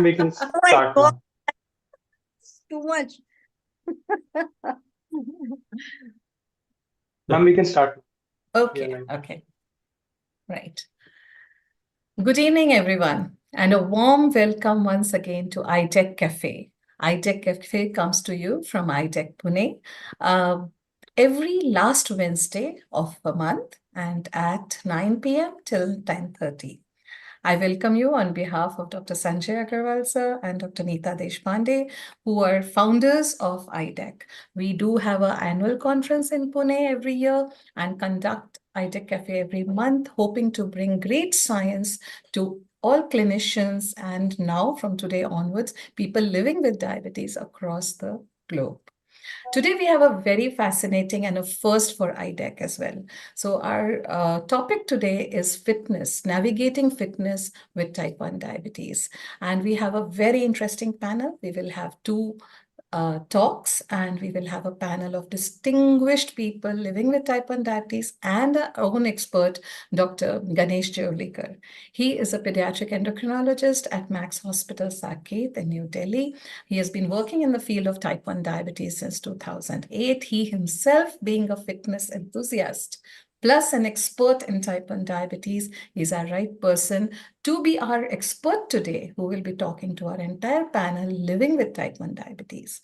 We can Oh my start God, now. too much. Ma'am, we can start. Yeah, Okay, okay, right. Good evening, everyone, and a warm welcome once again to IDEC Cafe. IDEC Cafe comes to you from IDEC Pune every last Wednesday of the month and at 9 p.m. till 10:30. I welcome you on behalf of Dr. Sanjay Agarwal sir and Dr. Neeta Deshpande, who are founders of IDEC. We do have an annual conference in Pune every year and conduct IDEC Cafe every month, hoping to bring great science to all clinicians and now from today onwards, people living with diabetes across the globe. Today, we have a very fascinating and a first for IDEC as well. So our topic today is fitness, navigating fitness with type 1 diabetes. And we have a very interesting panel. We will have two talks, and we will have a panel of distinguished people living with type 1 diabetes and our own expert, Dr. Ganesh Jewalikar. He is a pediatric endocrinologist at Max Hospital, Saket in New Delhi. He has been working in the field of type 1 diabetes since 2008. He himself being a fitness enthusiast, plus an expert in type 1 diabetes, is our right person to be our expert today, who will be talking to our entire panel living with type 1 diabetes.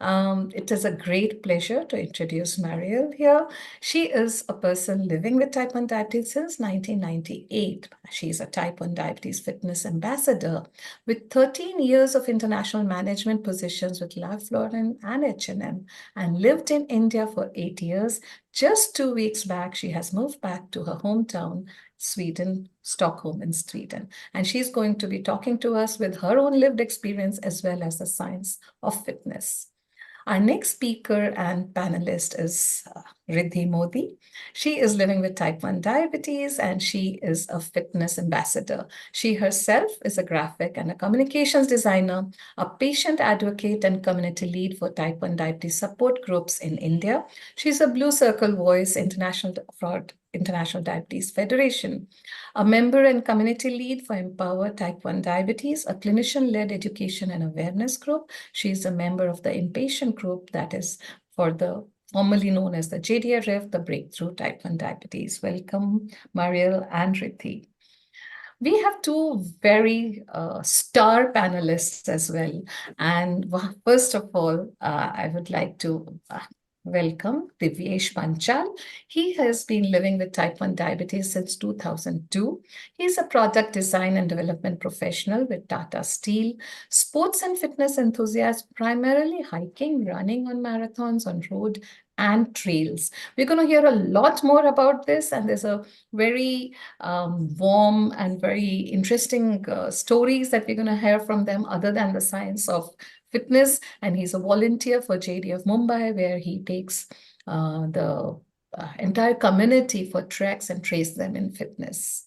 It is a great pleasure to introduce Marielle here. She is a person living with type 1 diabetes since 1998. She is a type 1 diabetes fitness ambassador with 13 years of international management positions with Ralph Lauren and H&M, and lived in India for 8 years. Just 2 weeks back, she has moved back to her hometown, Sweden, Stockholm in Sweden. And she's going to be talking to us with her own lived experience as well as the science of fitness. Our next speaker and panelist is Riddhi Modi. She is living with type 1 diabetes and she is a fitness ambassador. She herself is a graphic and a communications designer, a patient advocate and community lead for type 1 diabetes support groups in India. She's a Blue Circle Voice for International Diabetes Federation, a member and community lead for Empower Type 1 Diabetes, a clinician-led education and awareness group. She is a member of the inpatient group that is for the formerly known as the JDRF, the Breakthrough Type 1 Diabetes. Welcome, Mariel and Riddhi. We have two very star panelists as well. And first of all, I would like to welcome Divyesh Panchal. He has been living with type 1 diabetes since 2002. He's a product design and development professional with Tata Steel, sports and fitness enthusiast, primarily hiking, running on marathons on road and trails. We're going to hear a lot more about this, and there's a very warm and very interesting stories that we're going to hear from them other than the science of fitness. And he's a volunteer for JDF Mumbai, where he takes the entire community for treks and trains them in fitness.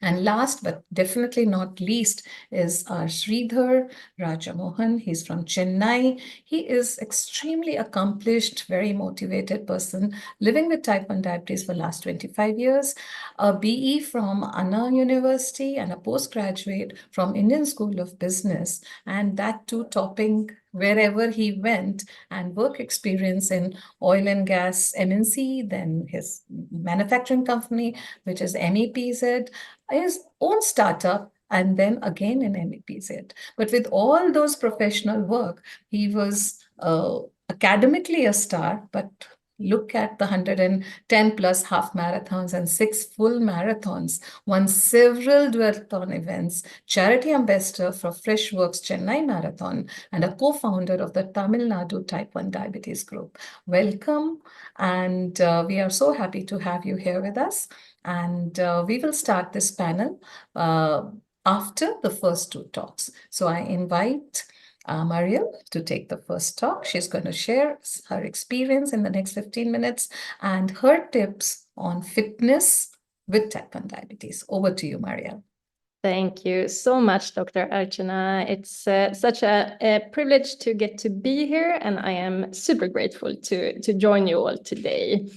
And last but definitely not least is our Sridhar Rajamohan. He's from Chennai. He is extremely accomplished, very motivated person living with type 1 diabetes for the last 25 years, a BE from Anna University and a postgraduate from Indian School of Business, and that too topping wherever he went, and work experience in oil and gas MNC, then his manufacturing company, which is MEPZ, his own startup, and then again in MEPZ. But with all those professional work, he was academically a star, but look at the 110 plus half marathons and 6 full marathons, won several duathlon events, charity ambassador for Freshworks Chennai Marathon, and a co-founder of the Tamil Nadu Type 1 Diabetes Group. Welcome, and we are so happy to have you here with us. And we will start this panel after the first two talks. So I invite Marielle to take the first talk. She's going to share her experience in the next 15 minutes and her tips on fitness with type 1 diabetes. Over to you, Marielle. Thank you so much, Dr. Archana. It's such a privilege to get to be here, and I am super grateful to join you all today.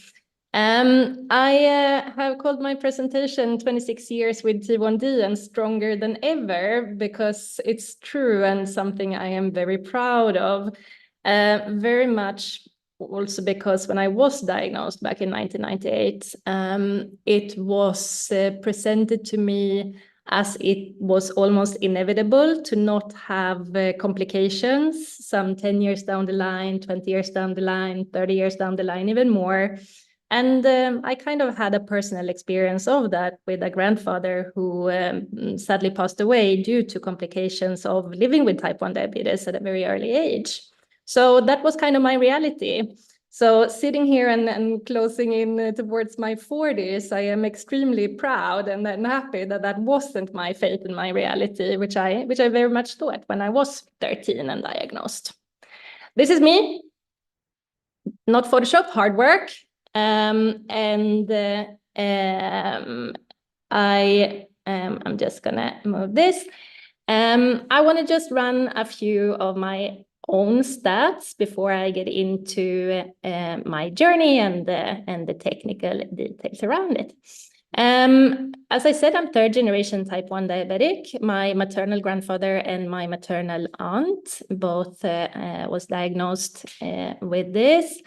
I have called my presentation 26 years with T1D and stronger than ever, because it's true and something I am very proud of. Very much also because when I was diagnosed back in 1998, it was presented to me as it was almost inevitable to not have complications some 10 years down the line, 20 years down the line, 30 years down the line, even more. And I kind of had a personal experience of that with a grandfather who sadly passed away due to complications of living with type 1 diabetes at a very early age. So that was kind of my reality. So sitting here and closing in towards my 40s, I am extremely proud and happy that that wasn't my fate and my reality, which I very much thought when I was 13 and diagnosed. This is me, not Photoshop, hard work. I'm just gonna move this. I want to just run a few of my own stats before I get into my journey and the technical details around it. As I said, I'm third generation type 1 diabetic. My maternal grandfather and my maternal aunt both was diagnosed with this.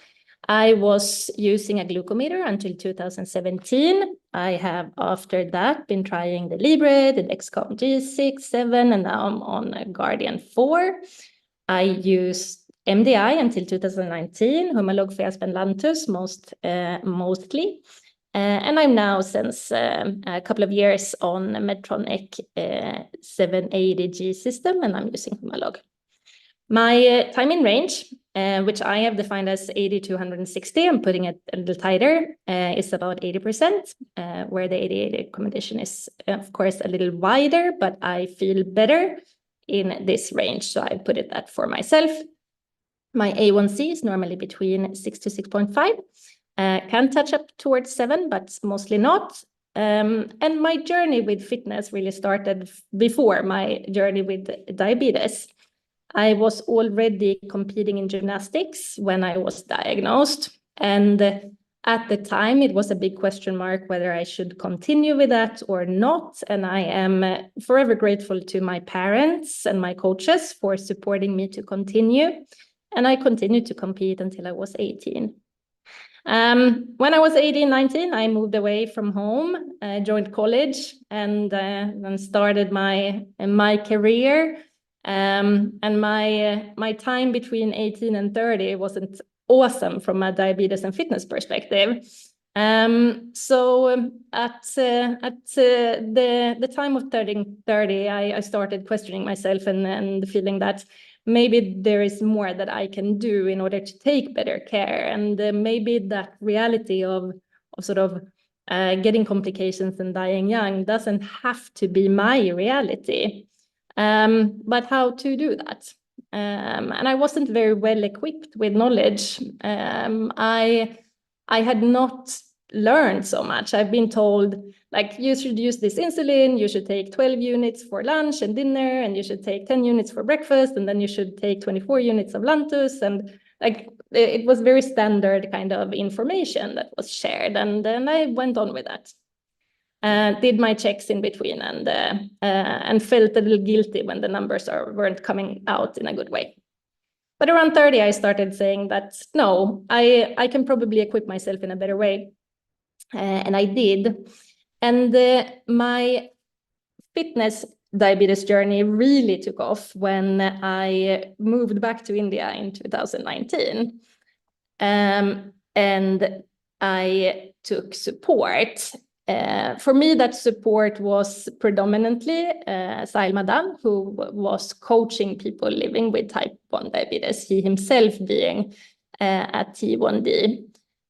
I was using a glucometer until 2017. I have, after that, been trying the Libre, the Dexcom G6, 7, and now I'm on a Guardian 4. I used MDI until 2019, Humalog, Fiasp, and Lantus mostly. And I'm now, since a couple of years, on Medtronic 780G system, and I'm using Humalog. My time in range, which I have defined as 80 to 160, I'm putting it a little tighter, is about 80%, where the 88 recommendation is, of course, a little wider, but I feel better in this range, so I put it that for myself. My A1C is normally between 6 to 6.5, can touch up towards 7, but mostly not. And my journey with fitness really started before my journey with diabetes. I was already competing in gymnastics when I was diagnosed. And at the time, it was a big question mark whether I should continue with that or not. And I am forever grateful to my parents and my coaches for supporting me to continue. And I continued to compete until I was 18. When I was 18, 19, I moved away from home, joined college, and then started my career. And my time between 18 and 30 wasn't awesome from a diabetes and fitness perspective. So at the time of turning 30, I started questioning myself and feeling that maybe there is more that I can do in order to take better care. And maybe that reality of sort of getting complications and dying young doesn't have to be my reality. But how to do that? And I wasn't very well equipped with knowledge. I had not learned so much. I've been told, like, you should use this insulin, you should take 12 units for lunch and dinner, and you should take 10 units for breakfast, and then you should take 24 units of Lantus. And like, it was very standard kind of information that was shared. And then I went on with that. Did my checks in between and felt a little guilty when the numbers weren't coming out in a good way. But around 30, I started saying that, no, I can probably equip myself in a better way. And I did. And my fitness diabetes journey really took off when I moved back to India in 2019. And I took support. For me, that support was predominantly Sahil Madan, who was coaching people living with type 1 diabetes, he himself being a T1D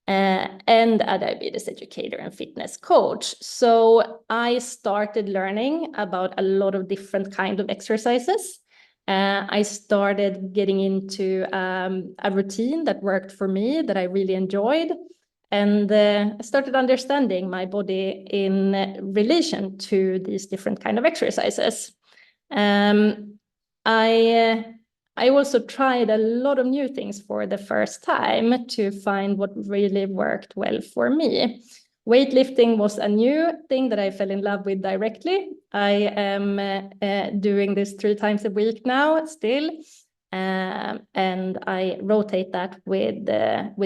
and a diabetes educator and fitness coach. So I started learning about a lot of different kinds of exercises. I started getting into a routine that worked for me, that I really enjoyed. And I started understanding my body in relation to these different kinds of exercises. I I also tried a lot of new things for the first time to find what really worked well for me. Weightlifting was a new thing that I fell in love with directly. I am doing this 3 times a week now still. And I rotate that with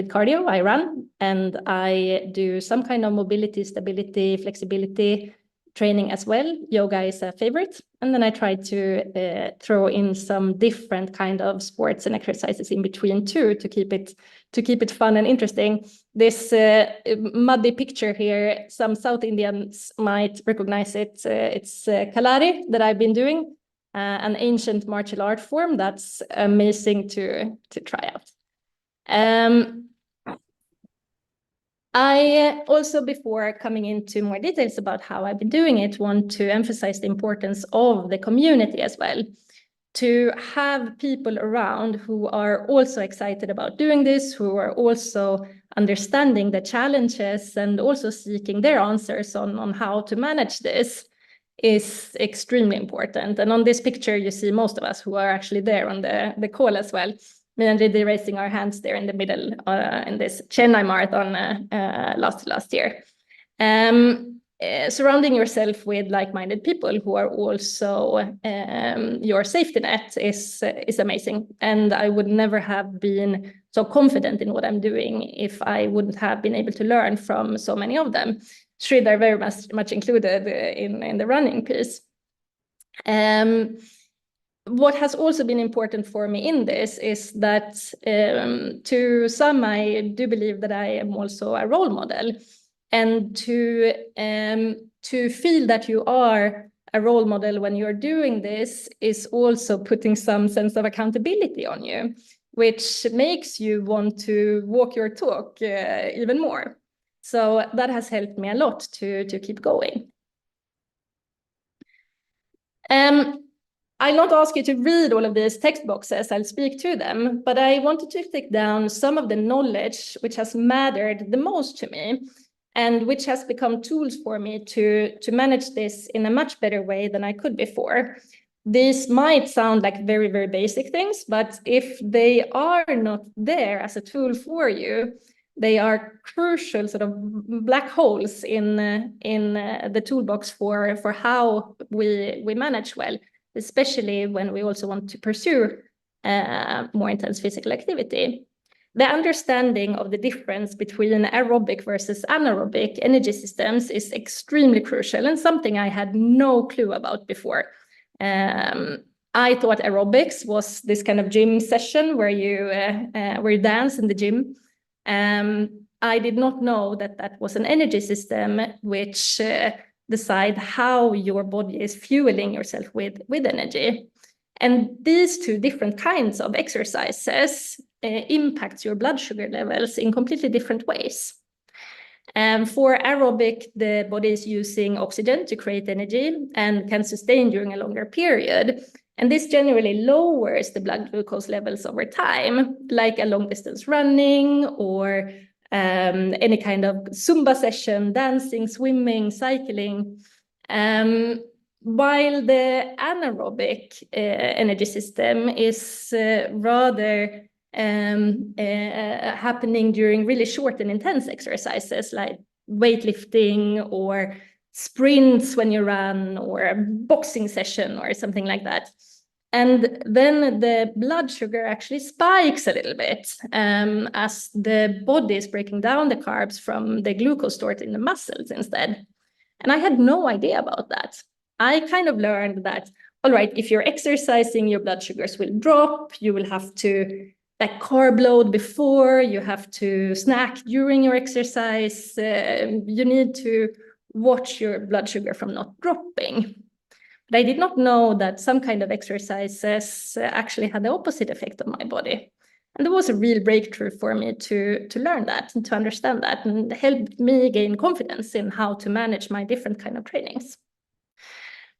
cardio. I run and I do some kind of mobility, stability, flexibility training as well. Yoga is a favorite. And then I try to throw in some different kind of sports and exercises in between too, to keep it fun and interesting. This muddy picture here, some South Indians might recognize it. It's Kalari that I've been doing. An ancient martial art form that's amazing to try out. I also, before coming into more details about how I've been doing it, want to emphasize the importance of the community as well. To have people around who are also excited about doing this, who are also understanding the challenges and also seeking their answers on how to manage this, is extremely important. And on this picture, you see most of us who are actually there on the call as well. Me and Riddhi raising our hands there in the middle in this Chennai Marathon last year. Surrounding yourself with like-minded people who are also your safety net is amazing. And I would never have been so confident in what I'm doing if I wouldn't have been able to learn from so many of them. Sridhar very much included in the running piece. What has also been important for me in this is that to some, I do believe that I am also a role model, and to feel that you are a role model when you're doing this is also putting some sense of accountability on you, which makes you want to walk your talk even more. So that has helped me a lot to keep going. I'll not ask you to read all of these text boxes, I'll speak to them, but I wanted to take down some of the knowledge which has mattered the most to me and which has become tools for me to manage this in a much better way than I could before. These might sound like very, very basic things, but if they are not there as a tool for you, they are crucial sort of black holes in the toolbox for how we manage well, especially when we also want to pursue more intense physical activity. The understanding of the difference between aerobic versus anaerobic energy systems is extremely crucial and something I had no clue about before. I thought aerobics was this kind of gym session where you dance in the gym. I did not know that was an energy system which decide how your body is fueling yourself with energy. And these 2 different kinds of exercises impact your blood sugar levels in completely different ways. For aerobic, the body is using oxygen to create energy and can sustain during a longer period. And this generally lowers the blood glucose levels over time, like a long distance running or any kind of Zumba session, dancing, swimming, cycling. While the anaerobic energy system is rather happening during really short and intense exercises like weightlifting or sprints when you run or a boxing session or something like that. And then the blood sugar actually spikes a little bit as the body is breaking down the carbs from the glucose stored in the muscles instead. And I had no idea about that. I kind of learned that, all right, if you're exercising, your blood sugars will drop, you will have to carb load before, you have to snack during your exercise, you need to watch your blood sugar from not dropping. But I did not know that some kind of exercises actually had the opposite effect on my body. And there was a real breakthrough for me to learn that and to understand that, and helped me gain confidence in how to manage my different kind of trainings.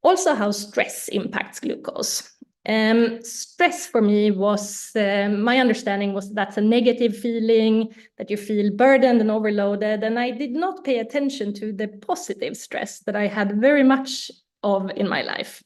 Also, how stress impacts glucose. Stress for me was, my understanding was that's a negative feeling, that you feel burdened and overloaded. And I did not pay attention to the positive stress that I had very much of in my life.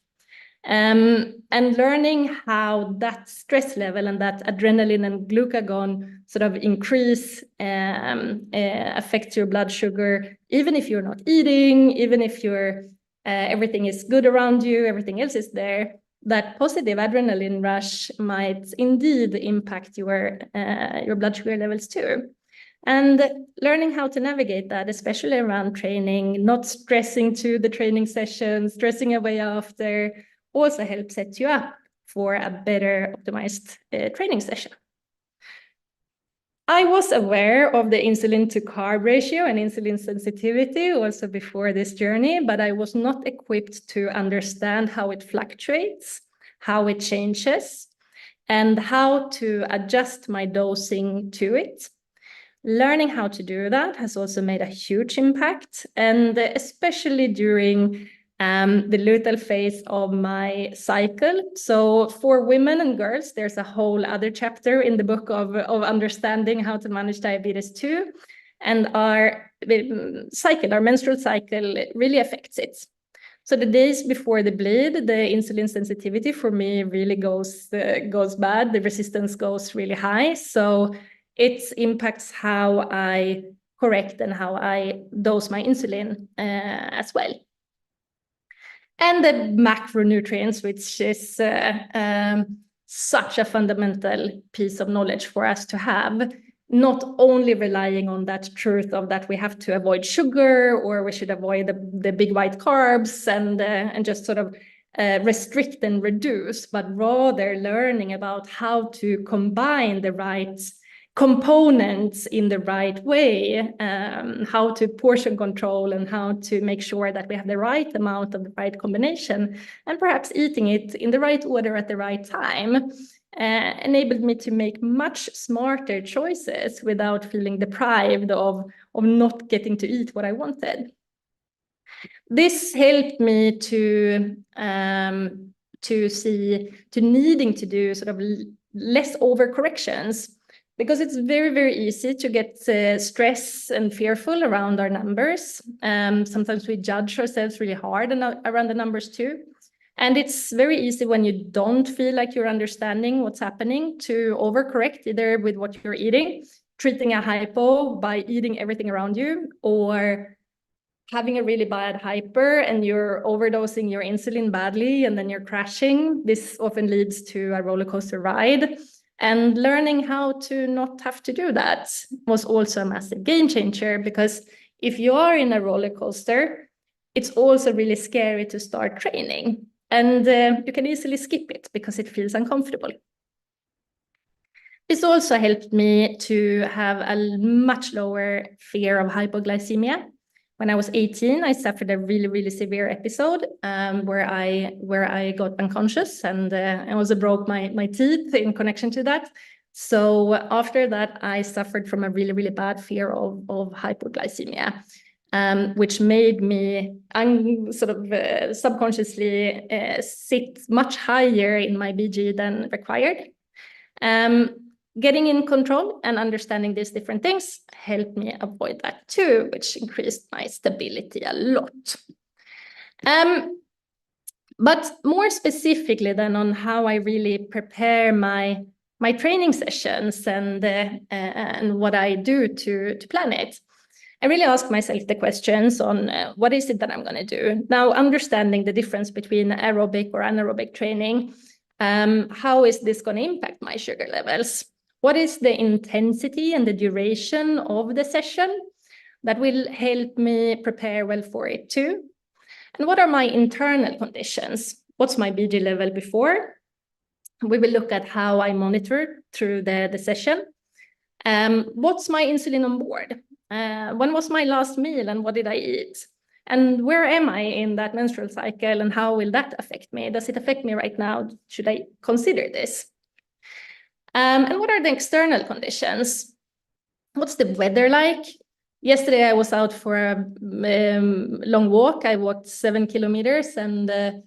And learning how that stress level and that adrenaline and glucagon sort of increase affects your blood sugar, even if you're not eating, even if you're everything is good around you, everything else is there. That positive adrenaline rush might indeed impact your blood sugar levels too. And learning how to navigate that, especially around training, not stressing to the training session, stressing away after, also helps set you up for a better optimized training session. I was aware of the insulin to carb ratio and insulin sensitivity also before this journey, but I was not equipped to understand how it fluctuates, how it changes, and how to adjust my dosing to it. Learning how to do that has also made a huge impact, and especially during the luteal phase of my cycle. So for women and girls, there's a whole other chapter in the book of understanding how to manage diabetes too. And our cycle, our menstrual cycle, really affects it. So the days before the bleed, the insulin sensitivity for me really goes bad. The resistance goes really high. So it impacts how I correct and how I dose my insulin as well. And the macronutrients, which is such a fundamental piece of knowledge for us to have, not only relying on that truth of that we have to avoid sugar or we should avoid the big white carbs and just sort of restrict and reduce, but rather learning about how to combine the right components in the right way, how to portion control and how to make sure that we have the right amount of the right combination, and perhaps eating it in the right order at the right time, enabled me to make much smarter choices without feeling deprived of not getting to eat what I wanted. This helped me to needing to do sort of less overcorrections, because it's very, very easy to get stress and fearful around our numbers. Sometimes we judge ourselves really hard around the numbers too. And it's very easy when you don't feel like you're understanding what's happening to overcorrect, either with what you're eating, treating a hypo by eating everything around you, or having a really bad hyper and you're overdosing your insulin badly and then you're crashing. This often leads to a roller coaster ride. And learning how to not have to do that was also a massive game changer, because if you are in a roller coaster, it's also really scary to start training. And you can easily skip it because it feels uncomfortable. This also helped me to have a much lower fear of hypoglycemia. When I was 18, I suffered a really, really severe episode where I got unconscious and I also broke my teeth in connection to that. So after that, I suffered from a really, really bad fear of hypoglycemia, which made me subconsciously sit much higher in my BG than required. Getting in control and understanding these different things helped me avoid that too, which increased my stability a lot. But more specifically then on how I really prepare my training sessions and what I do to plan it, I really ask myself the questions on what is it that I'm going to do? Now, understanding the difference between aerobic or anaerobic training, how is this going to impact my sugar levels? What is the intensity and the duration of the session that will help me prepare well for it too? And what are my internal conditions? What's my BG level before? We will look at how I monitor through the session. What's my insulin on board? When was my last meal and what did I eat? And where am I in that menstrual cycle and how will that affect me? Does it affect me right now? Should I consider this? And what are the external conditions? What's the weather like? Yesterday, I was out for a long walk. I walked 7 kilometers and the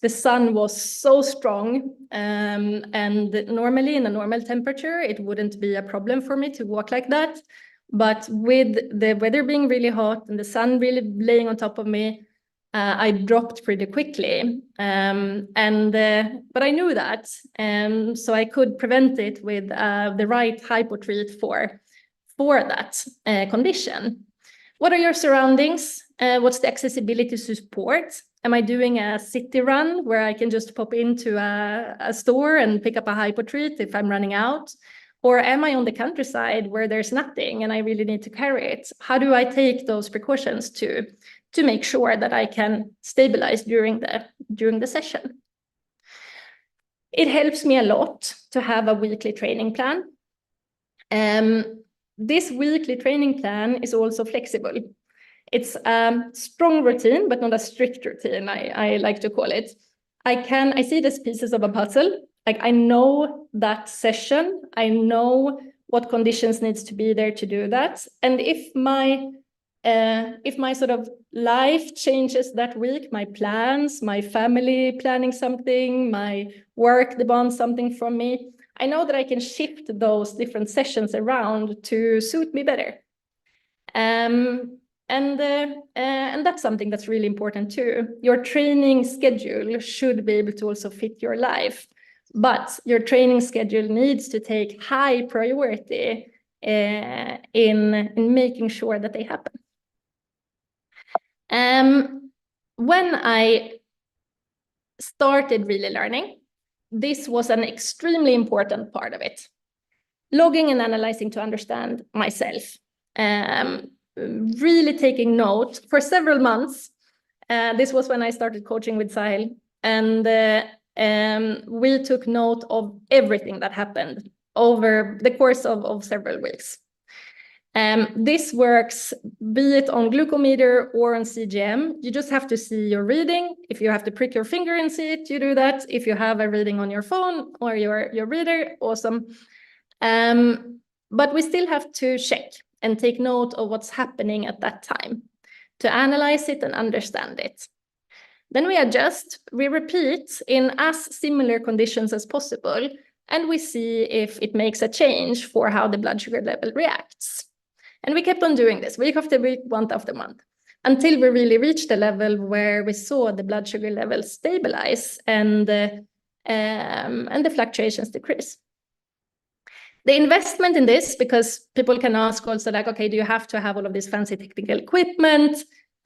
sun was so strong. And normally in a normal temperature, it wouldn't be a problem for me to walk like that. But with the weather being really hot and the sun really laying on top of me, I dropped pretty quickly. But I knew that, so I could prevent it with the right hypo treat for that condition. What are your surroundings? What's the accessibility support? Am I doing a city run where I can just pop into a store and pick up a hypo treat if I'm running out? Or am I on the countryside where there's nothing and I really need to carry it? How do I take those precautions to make sure that I can stabilize during the session? It helps me a lot to have a weekly training plan. This weekly training plan is also flexible. It's a strong routine, but not a strict routine, I like to call it. I see it as pieces of a puzzle. Like, I know that session, I know what conditions needs to be there to do that. And if my sort of life changes that week, my plans, my family planning something, my work demands something from me, I know that I can shift those different sessions around to suit me better. And that's something that's really important too. Your training schedule should be able to also fit your life, but your training schedule needs to take high priority in making sure that they happen. When I started really learning, this was an extremely important part of it. Logging and analyzing to understand myself. Really taking note for several months. This was when I started coaching with Sahil, and we took note of everything that happened over the course of several weeks. This works, be it on glucometer or on CGM. You just have to see your reading. If you have to prick your finger and see it, you do that. If you have a reading on your phone or your reader, awesome. But we still have to check and take note of what's happening at that time to analyze it and understand it. Then we adjust, we repeat in as similar conditions as possible, and we see if it makes a change for how the blood sugar level reacts. And we kept on doing this week after week, month after month, until we really reached the level where we saw the blood sugar level stabilize and the fluctuations decrease. The investment in this, because people can ask also like, okay, do you have to have all of this fancy technical equipment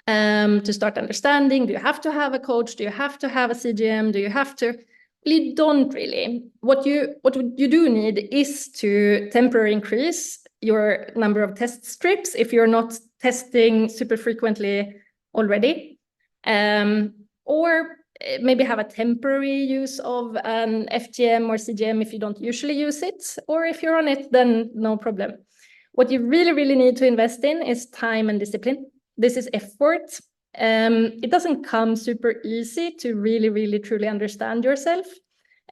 to start understanding? Do you have to have a coach? Do you have to have a CGM? Do you have to? Well, you don't really. What you do need is to temporarily increase your number of test strips if you're not testing super frequently already, or maybe have a temporary use of an FGM or CGM if you don't usually use it, or if you're on it, then no problem. What you really, really need to invest in is time and discipline. This is effort. It doesn't come super easy to really, really, truly understand yourself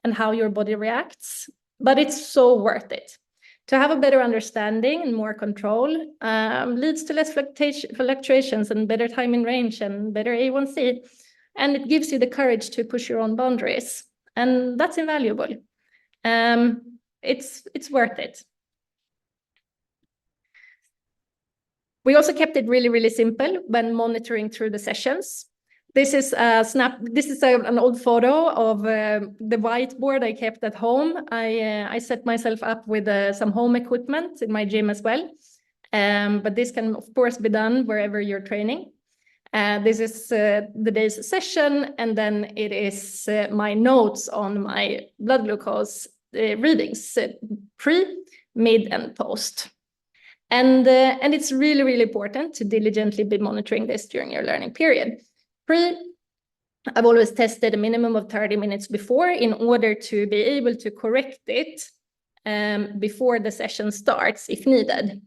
and how your body reacts, but it's so worth it. To have a better understanding and more control leads to less fluctuations and better time in range and better A1C. And it gives you the courage to push your own boundaries. And that's invaluable. It's worth it. We also kept it really, really simple when monitoring through the sessions. This is a an old photo of the whiteboard I kept at home. I set myself up with some home equipment in my gym as well. But this can, of course, be done wherever you're training. This is the day's session, and then it is my notes on my blood glucose readings, pre, mid, and post. And it's really, really important to diligently be monitoring this during your learning period. Pre, I've always tested a minimum of 30 minutes before in order to be able to correct it before the session starts if needed.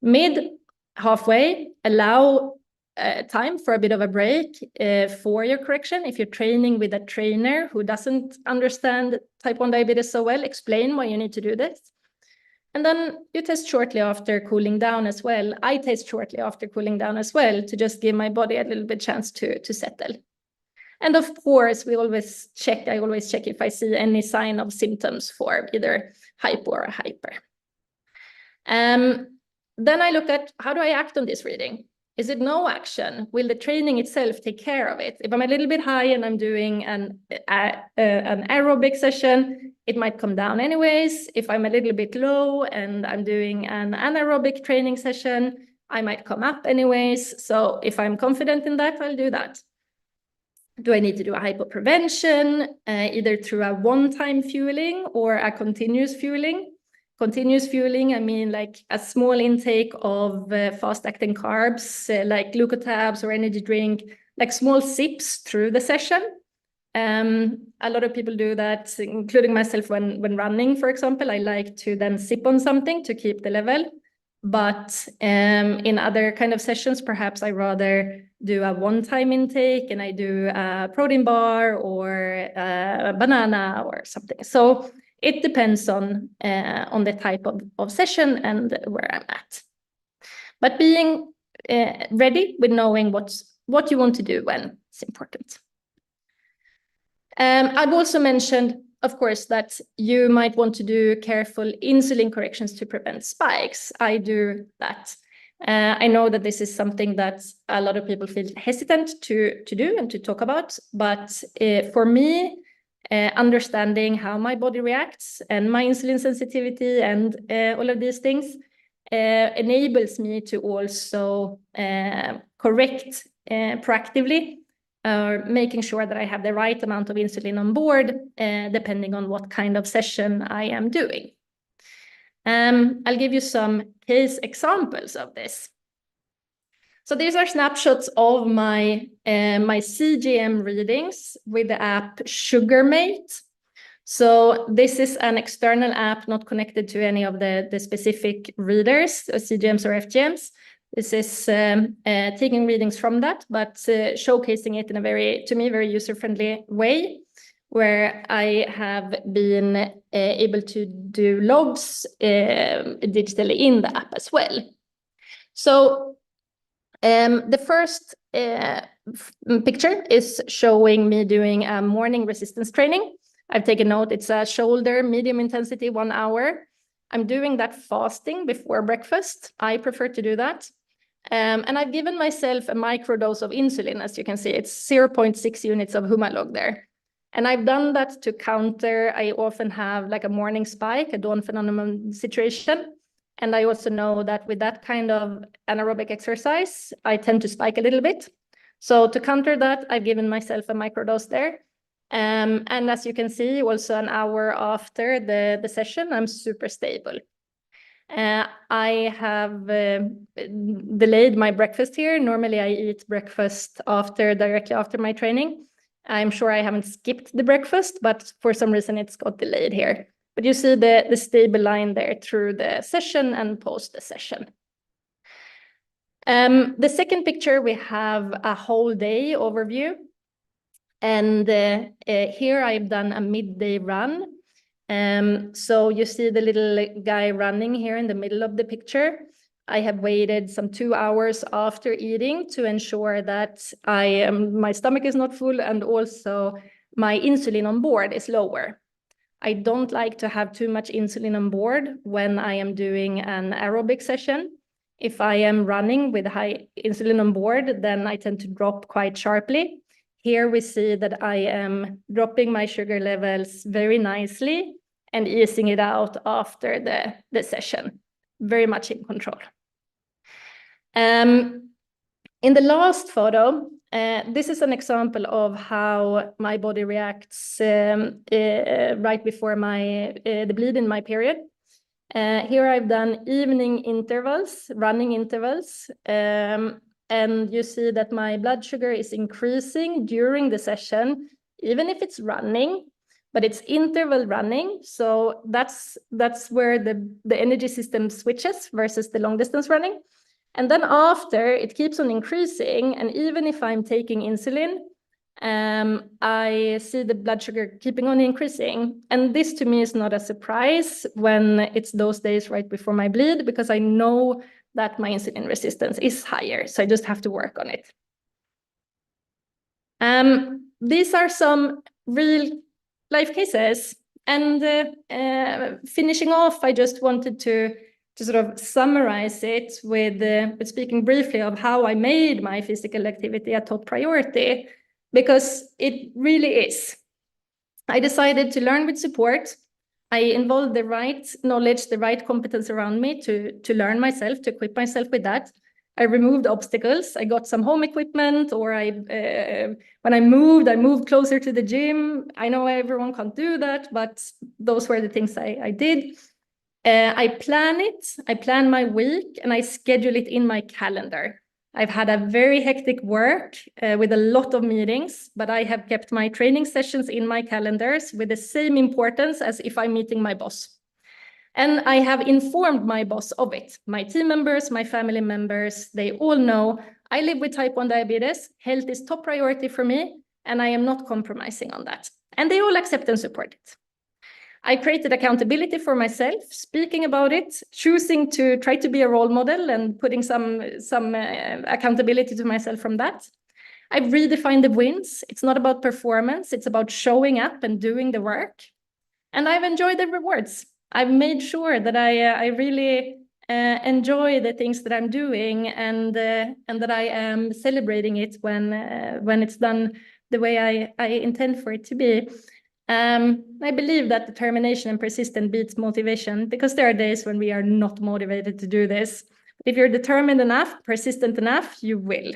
Mid, halfway, allow time for a bit of a break for your correction. If you're training with a trainer who doesn't understand type 1 diabetes so well, explain why you need to do this. And then you test shortly after cooling down as well. I test shortly after cooling down as well to just give my body a little bit chance to settle. And of course, I always check if I see any sign of symptoms for either hypo or hyper. Then I look at how do I act on this reading? Is it no action? Will the training itself take care of it? If I'm a little bit high and I'm doing an aerobic session, it might come down anyways. If I'm a little bit low and I'm doing an anaerobic training session, I might come up anyways. So if I'm confident in that, I'll do that. Do I need to do a hypoprevention, either through a one-time fueling or a continuous fueling? Continuous fueling, I mean like a small intake of fast-acting carbs, like glucotabs or energy drink, like small sips through the session. A lot of people do that, including myself when running, for example. I like to then sip on something to keep the level. But in other kind of sessions, perhaps I rather do a one-time intake and I do a protein bar or a banana or something. So it depends on the type of session and where I'm at. But being ready with knowing what you want to do when it's important. I've also mentioned, of course, that you might want to do careful insulin corrections to prevent spikes. I do that. I know that this is something that a lot of people feel hesitant to do and to talk about. But for me, understanding how my body reacts and my insulin sensitivity and all of these things enables me to also correct proactively, making sure that I have the right amount of insulin on board, depending on what kind of session I am doing. I'll give you some case examples of this. So these are snapshots of my CGM readings with the app SugarMate. So this is an external app not connected to any of the specific readers, CGMs or FGMs. This is taking readings from that, but showcasing it in a very, to me, very user-friendly way, where I have been able to do logs digitally in the app as well. So the first picture is showing me doing a morning resistance training. I've taken note, it's a shoulder, medium intensity, 1 hour. I'm doing that fasting before breakfast. I prefer to do that. And I've given myself a microdose of insulin, as you can see, it's 0.6 units of Humalog there. And I've done that to counter, I often have like a morning spike, a dawn phenomenon situation. And I also know that with that kind of anaerobic exercise, I tend to spike a little bit. So to counter that, I've given myself a microdose there. And as you can see, also an hour after the session, I'm super stable. I have delayed my breakfast here. Normally I eat breakfast directly after my training. I'm sure I haven't skipped the breakfast, but for some reason it's got delayed here. But you see the stable line there through the session and post the session. The second picture, we have a whole day overview. And here I've done a midday run. So you see the little guy running here in the middle of the picture. I have waited some 2 hours after eating to ensure that my stomach is not full and also my insulin on board is lower. I don't like to have too much insulin on board when I am doing an aerobic session. If I am running with high insulin on board, then I tend to drop quite sharply. Here we see that I am dropping my sugar levels very nicely and easing it out after the session. Very much in control. In the last photo, this is an example of how my body reacts right before the bleed in my period. Here I've done evening intervals, running intervals, and you see that my blood sugar is increasing during the session, even if it's running, but it's interval running. So that's where the energy system switches versus the long distance running. And then after, it keeps on increasing. And even if I'm taking insulin, I see the blood sugar keeping on increasing. And this to me is not a surprise when it's those days right before my bleed, because I know that my insulin resistance is higher. So I just have to work on it. These are some real life cases. And finishing off, I just wanted to to sort of summarize it with speaking briefly of how I made my physical activity a top priority, because it really is. I decided to learn with support. I involved the right knowledge, the right competence around me to learn myself, to equip myself with that. I removed obstacles. I got some home equipment, or when I moved closer to the gym. I know everyone can't do that, but those were the things I did. I plan it, I plan my week, and I schedule it in my calendar. I've had a very hectic work with a lot of meetings, but I have kept my training sessions in my calendars with the same importance as if I'm meeting my boss. And I have informed my boss of it. My team members, my family members, they all know I live with type 1 diabetes. Health is top priority for me, and I am not compromising on that. And they all accept and support it. I created accountability for myself, speaking about it, choosing to try to be a role model and putting some accountability to myself from that. I've redefined the wins. It's not about performance. It's about showing up and doing the work. And I've enjoyed the rewards. I've made sure that I really enjoy the things that I'm doing, and that I am celebrating it when it's done the way I intend for it to be. I believe that determination and persistence beats motivation, because there are days when we are not motivated to do this. If you're determined enough, persistent enough, you will.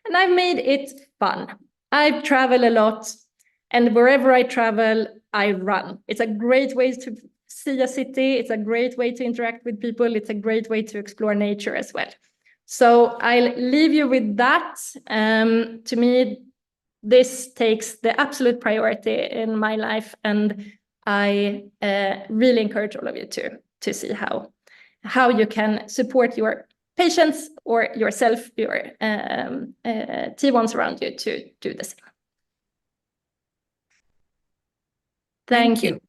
And I've made it fun. I travel a lot, and wherever I travel, I run. It's a great way to see a city. It's a great way to interact with people. It's a great way to explore nature as well. So I'll leave you with that. To me, this takes the absolute priority in my life, and I really encourage all of you to see how you can support your patients or yourself, your T1s around you, to do the same. Thank you.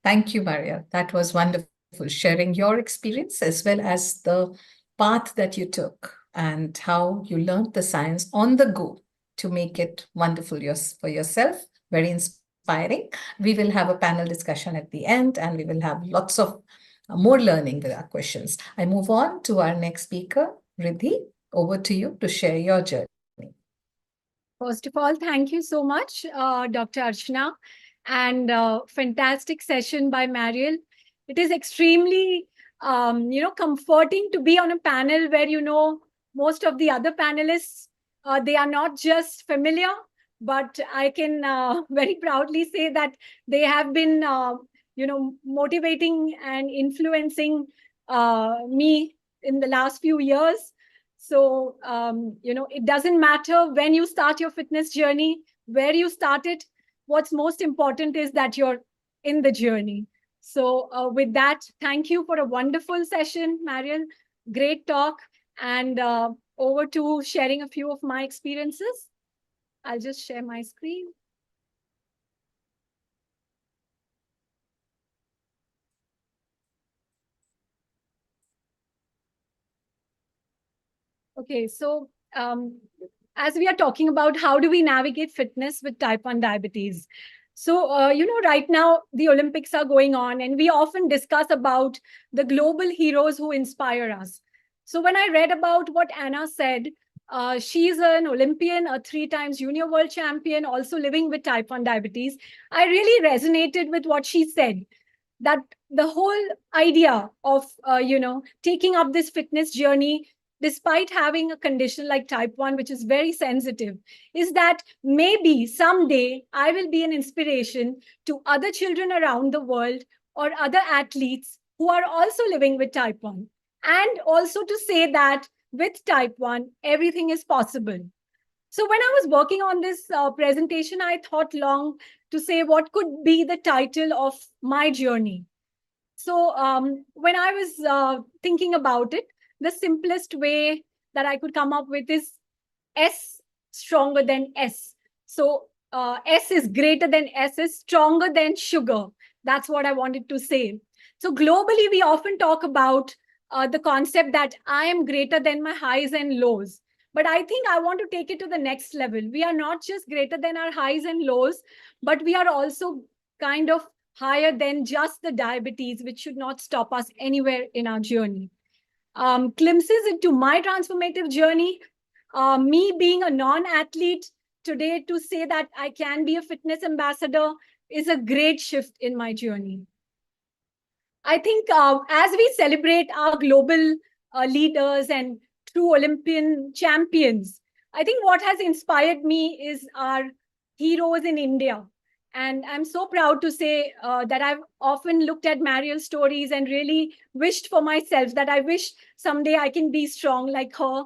Thank you, Marielle. That was wonderful, sharing your experience as well as the path that you took and how you learned the science on the go to make it wonderful for yourself. Very inspiring. We will have a panel discussion at the end, and we will have lots of more learning with our questions. I move on to our next speaker, Riddhi. Over to you to share your journey. First of all, thank you so much, Dr. Archana, and fantastic session by Mariel. It is extremely, comforting to be on a panel where, most of the other panelists, they are not just familiar, but I can very proudly say that they have been, motivating and influencing me in the last few years. So, it doesn't matter when you start your fitness journey, where you started. What's most important is that you're in the journey. So with that, thank you for a wonderful session, Mariel. Great talk. And over to sharing a few of my experiences. I'll just share my screen. Okay, so as we are talking about how do we navigate fitness with type 1 diabetes. So, right now the Olympics are going on, and we often discuss about the global heroes who inspire us. So when I read about what Anna said, she's an Olympian, a 3-time junior world champion, also living with type 1 diabetes. I really resonated with what she said, that the whole idea of, taking up this fitness journey, despite having a condition like type 1, which is very sensitive, is that maybe someday I will be an inspiration to other children around the world or other athletes who are also living with type 1. And also to say that with type 1, everything is possible. So when I was working on this presentation, I thought long to say what could be the title of my journey. So when I was thinking about it, the simplest way that I could come up with is S stronger than S. So S is greater than S is stronger than sugar. That's what I wanted to say. So globally, we often talk about the concept that I am greater than my highs and lows. But I think I want to take it to the next level. We are not just greater than our highs and lows, but we are also kind of higher than just the diabetes, which should not stop us anywhere in our journey. Glimpses into my transformative journey, me being a non-athlete today, to say that I can be a fitness ambassador is a great shift in my journey. I think as we celebrate our global leaders and true Olympian champions, I think what has inspired me is our heroes in India. And I'm so proud to say that I've often looked at Mariel's stories and really wished for myself that I wish someday I can be strong like her.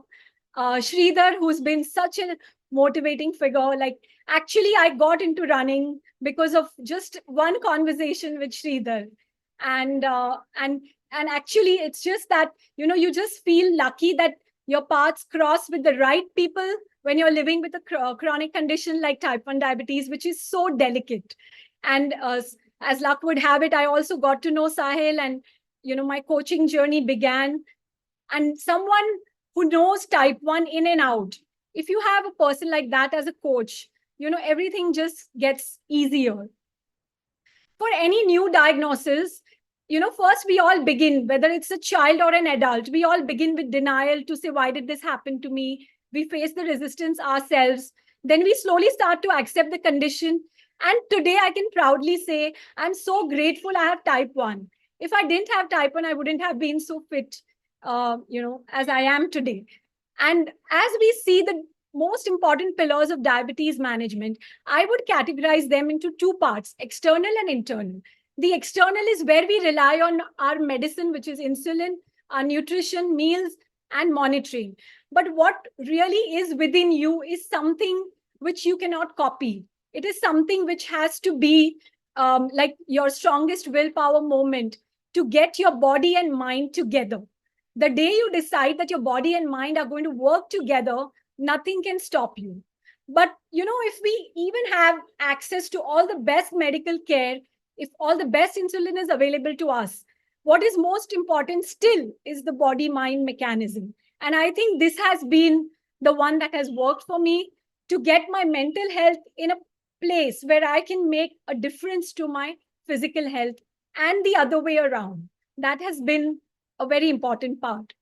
Sridhar, who's been such a motivating figure. Like, actually, I got into running because of just one conversation with Sridhar. And actually, it's just that, you just feel lucky that your paths cross with the right people when you're living with a chronic condition like type 1 diabetes, which is so delicate. And as luck would have it, I also got to know Sahil, and my coaching journey began. And someone who knows type 1 in and out, if you have a person like that as a coach, everything just gets easier. For any new diagnosis, first we all begin, whether it's a child or an adult, we all begin with denial to say, why did this happen to me? We face the resistance ourselves. Then we slowly start to accept the condition. And today I can proudly say, I'm so grateful I have type 1. If I didn't have type 1, I wouldn't have been so fit, as I am today. And as we see the most important pillars of diabetes management, I would categorize them into two parts, external and internal. The external is where we rely on our medicine, which is insulin, our nutrition, meals, and monitoring. But what really is within you is something which you cannot copy. It is something which has to be like your strongest willpower moment to get your body and mind together. The day you decide that your body and mind are going to work together, nothing can stop you. But, if we even have access to all the best medical care, if all the best insulin is available to us, what is most important still is the body-mind mechanism. And I think this has been the one that has worked for me to get my mental health in a place where I can make a difference to my physical health, and the other way around. That has been a very important part.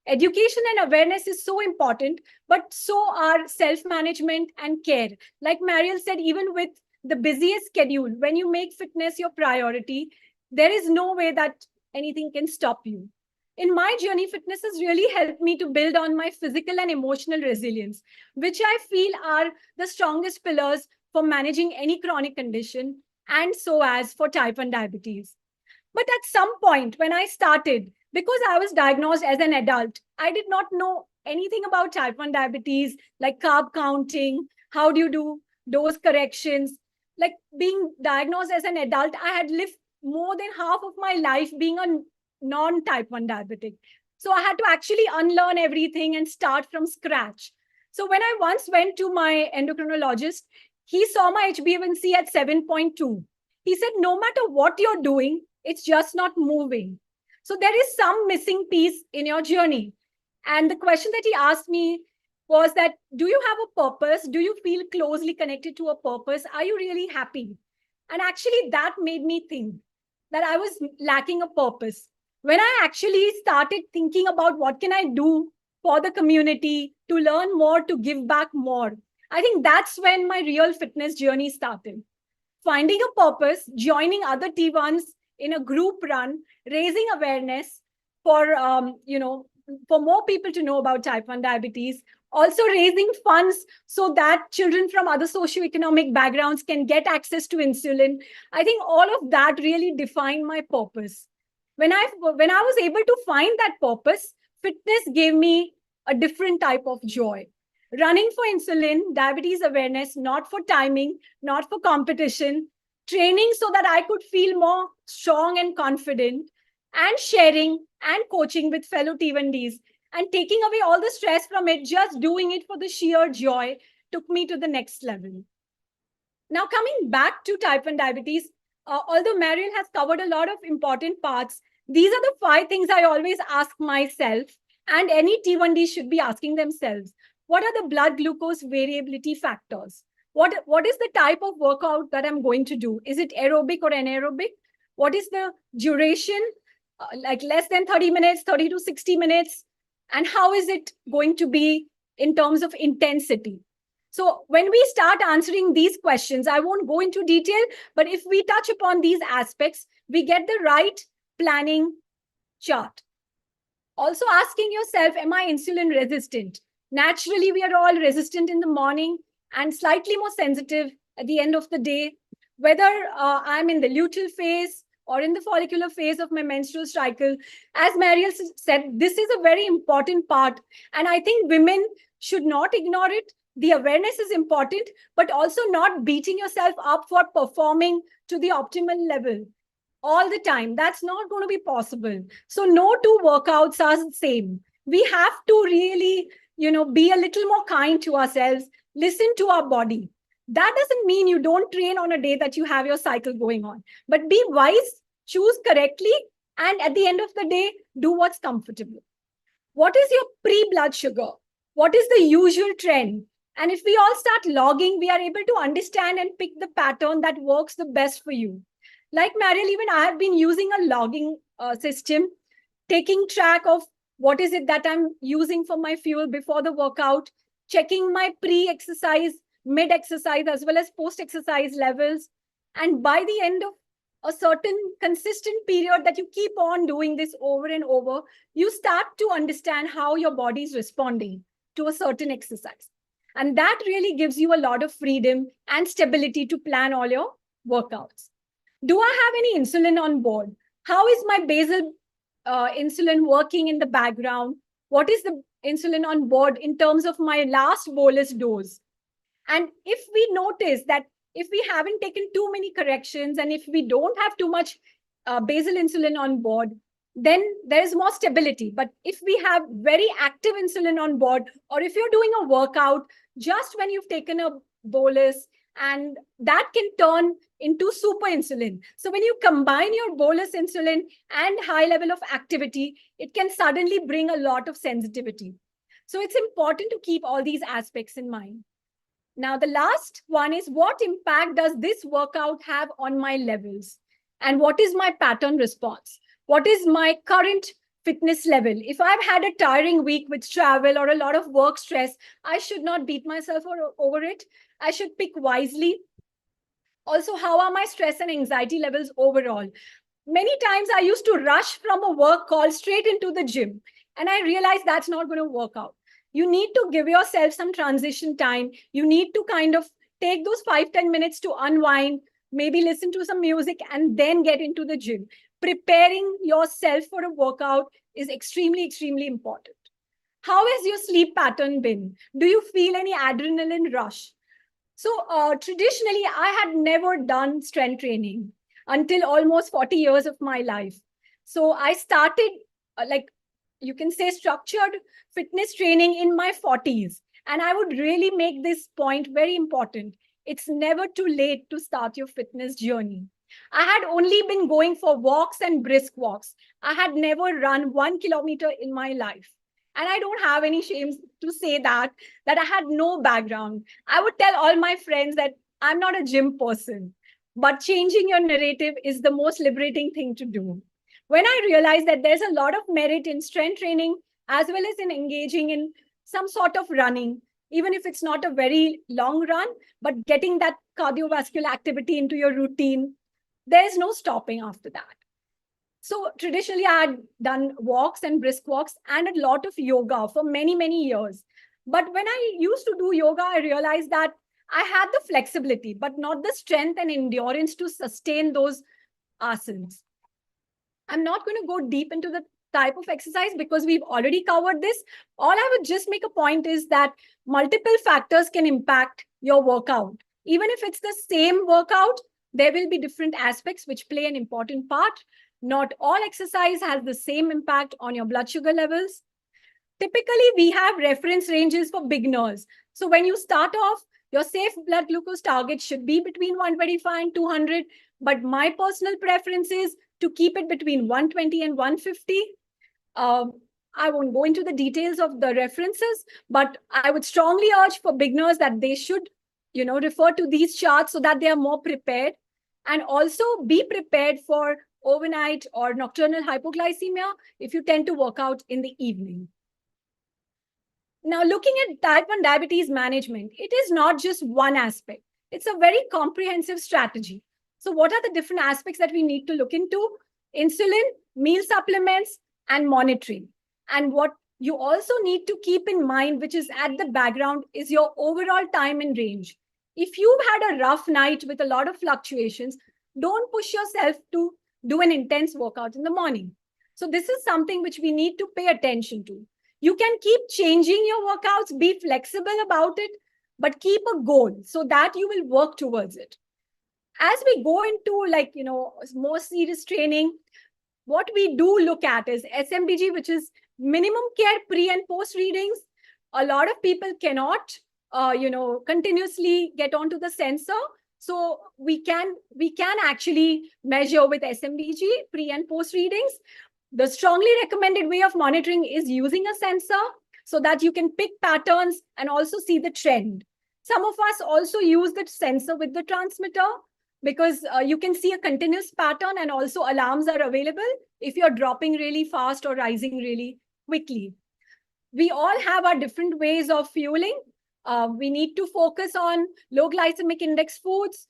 Education and awareness is so important, but so are self-management and care. Like Marielle said, even with the busiest schedule, when you make fitness your priority, there is no way that anything can stop you. In my journey, fitness has really helped me to build on my physical and emotional resilience, which I feel are the strongest pillars for managing any chronic condition, and so as for type 1 diabetes. But at some point when I started, because I was diagnosed as an adult, I did not know anything about type 1 diabetes, like carb counting, how do you do dose corrections. Like, being diagnosed as an adult, I had lived more than half of my life being a non-type 1 diabetic. So I had to actually unlearn everything and start from scratch. So when I once went to my endocrinologist, he saw my HbA1c at 7.2. He said, no matter what you're doing, it's just not moving. So there is some missing piece in your journey. And the question that he asked me was that, do you have a purpose? Do you feel closely connected to a purpose? Are you really happy? And actually that made me think that I was lacking a purpose. When I actually started thinking about what can I do for the community, to learn more, to give back more, I think that's when my real fitness journey started. Finding a purpose, joining other T1s in a group run, raising awareness for, for more people to know about type 1 diabetes, also raising funds so that children from other socioeconomic backgrounds can get access to insulin. I think all of that really defined my purpose. When I was able to find that purpose, fitness gave me a different type of joy. Running for insulin, diabetes awareness, not for timing, not for competition, training so that I could feel more strong and confident, and sharing and coaching with fellow T1Ds, and taking away all the stress from it, just doing it for the sheer joy, took me to the next level. Now, coming back to type 1 diabetes, although Mariel has covered a lot of important parts, these are the 5 things I always ask myself, and any T1D should be asking themselves. What are the blood glucose variability factors? What is the type of workout that I'm going to do? Is it aerobic or anaerobic? What is the duration? Like less than 30 minutes, 30 to 60 minutes? And how is it going to be in terms of intensity? So when we start answering these questions, I won't go into detail, but if we touch upon these aspects, we get the right planning chart. Also asking yourself, am I insulin resistant? Naturally, we are all resistant in the morning and slightly more sensitive at the end of the day. Whether I'm in the luteal phase or in the follicular phase of my menstrual cycle, as Marielle said, this is a very important part. And I think women should not ignore it. The awareness is important, but also not beating yourself up for performing to the optimal level all the time. That's not going to be possible. So no two workouts are the same. We have to really, be a little more kind to ourselves, listen to our body. That doesn't mean you don't train on a day that you have your cycle going on, but be wise, choose correctly, and at the end of the day, do what's comfortable. What is your pre-blood sugar? What is the usual trend? And if we all start logging, we are able to understand and pick the pattern that works the best for you. Like Mariel, even I have been using a logging system, taking track of what is it that I'm using for my fuel before the workout, checking my pre-exercise, mid-exercise, as well as post-exercise levels. And by the end of a certain consistent period that you keep on doing this over and over, you start to understand how your body is responding to a certain exercise. And that really gives you a lot of freedom and stability to plan all your workouts. Do I have any insulin on board? How is my basal insulin working in the background? What is the insulin on board in terms of my last bolus dose? And if we notice that if we haven't taken too many corrections and if we don't have too much basal insulin on board, then there is more stability. But if we have very active insulin on board, or if you're doing a workout just when you've taken a bolus, and that can turn into super insulin. So when you combine your bolus insulin and high level of activity, it can suddenly bring a lot of sensitivity. So it's important to keep all these aspects in mind. Now, the last one is, what impact does this workout have on my levels? And what is my pattern response? What is my current fitness level? If I've had a tiring week with travel or a lot of work stress, I should not beat myself over it. I should pick wisely. Also, how are my stress and anxiety levels overall? Many times I used to rush from a work call straight into the gym, and I realized that's not going to work out. You need to give yourself some transition time. You need to kind of take those 5-10 minutes to unwind, maybe listen to some music, and then get into the gym. Preparing yourself for a workout is extremely, extremely important. How has your sleep pattern been? Do you feel any adrenaline rush? So traditionally, I had never done strength training until almost 40 years of my life. So I started, you can say, structured fitness training in my 40s. And I would really make this point very important. It's never too late to start your fitness journey. I had only been going for walks and brisk walks. I had never run 1 kilometer in my life. And I don't have any shame to say that I had no background. I would tell all my friends that I'm not a gym person, but changing your narrative is the most liberating thing to do. When I realized that there's a lot of merit in strength training, as well as in engaging in some sort of running, even if it's not a very long run, but getting that cardiovascular activity into your routine, there's no stopping after that. So traditionally, I had done walks and brisk walks and a lot of yoga for many, many years. But when I used to do yoga, I realized that I had the flexibility, but not the strength and endurance to sustain those asanas. I'm not going to go deep into the type of exercise because we've already covered this. All I would just make a point is that multiple factors can impact your workout. Even if it's the same workout, there will be different aspects which play an important part. Not all exercise has the same impact on your blood sugar levels. Typically, we have reference ranges for beginners. So when you start off, your safe blood glucose target should be between 125 and 200. But my personal preference is to keep it between 120 and 150. I won't go into the details of the references, but I would strongly urge for beginners that they should refer to these charts so that they are more prepared, and also be prepared for overnight or nocturnal hypoglycemia if you tend to work out in the evening. Now, looking at type 1 diabetes management, it is not just one aspect. It's a very comprehensive strategy. So what are the different aspects that we need to look into? Insulin, meal supplements, and monitoring. And what you also need to keep in mind, which is at the background, is your overall time and range. If you've had a rough night with a lot of fluctuations, don't push yourself to do an intense workout in the morning. So this is something which we need to pay attention to. You can keep changing your workouts, be flexible about it, but keep a goal so that you will work towards it. As we go into more serious training, what we do look at is SMBG, which is minimum care pre and post readings. A lot of people cannot, continuously get onto the sensor. So we can actually measure with SMBG pre and post readings. The strongly recommended way of monitoring is using a sensor so that you can pick patterns and also see the trend. Some of us also use the sensor with the transmitter because you can see a continuous pattern, and also alarms are available if you're dropping really fast or rising really quickly. We all have our different ways of fueling. We need to focus on low glycemic index foods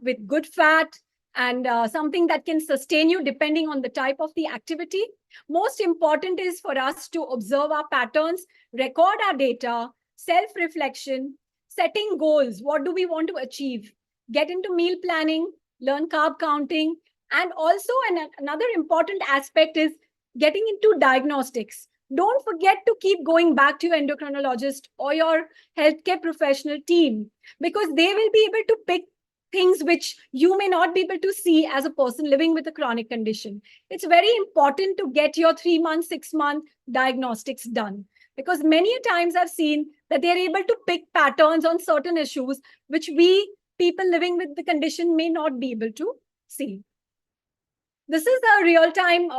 with good fat, and something that can sustain you depending on the type of the activity. Most important is for us to observe our patterns, record our data, self-reflection, setting goals. What do we want to achieve? Get into meal planning, learn carb counting, and also another important aspect is getting into diagnostics. Don't forget to keep going back to your endocrinologist or your healthcare professional team, because they will be able to pick things which you may not be able to see as a person living with a chronic condition. It's very important to get your 3-month, 6-month diagnostics done, because many times I've seen that they're able to pick patterns on certain issues which we people living with the condition may not be able to see. This is a real-time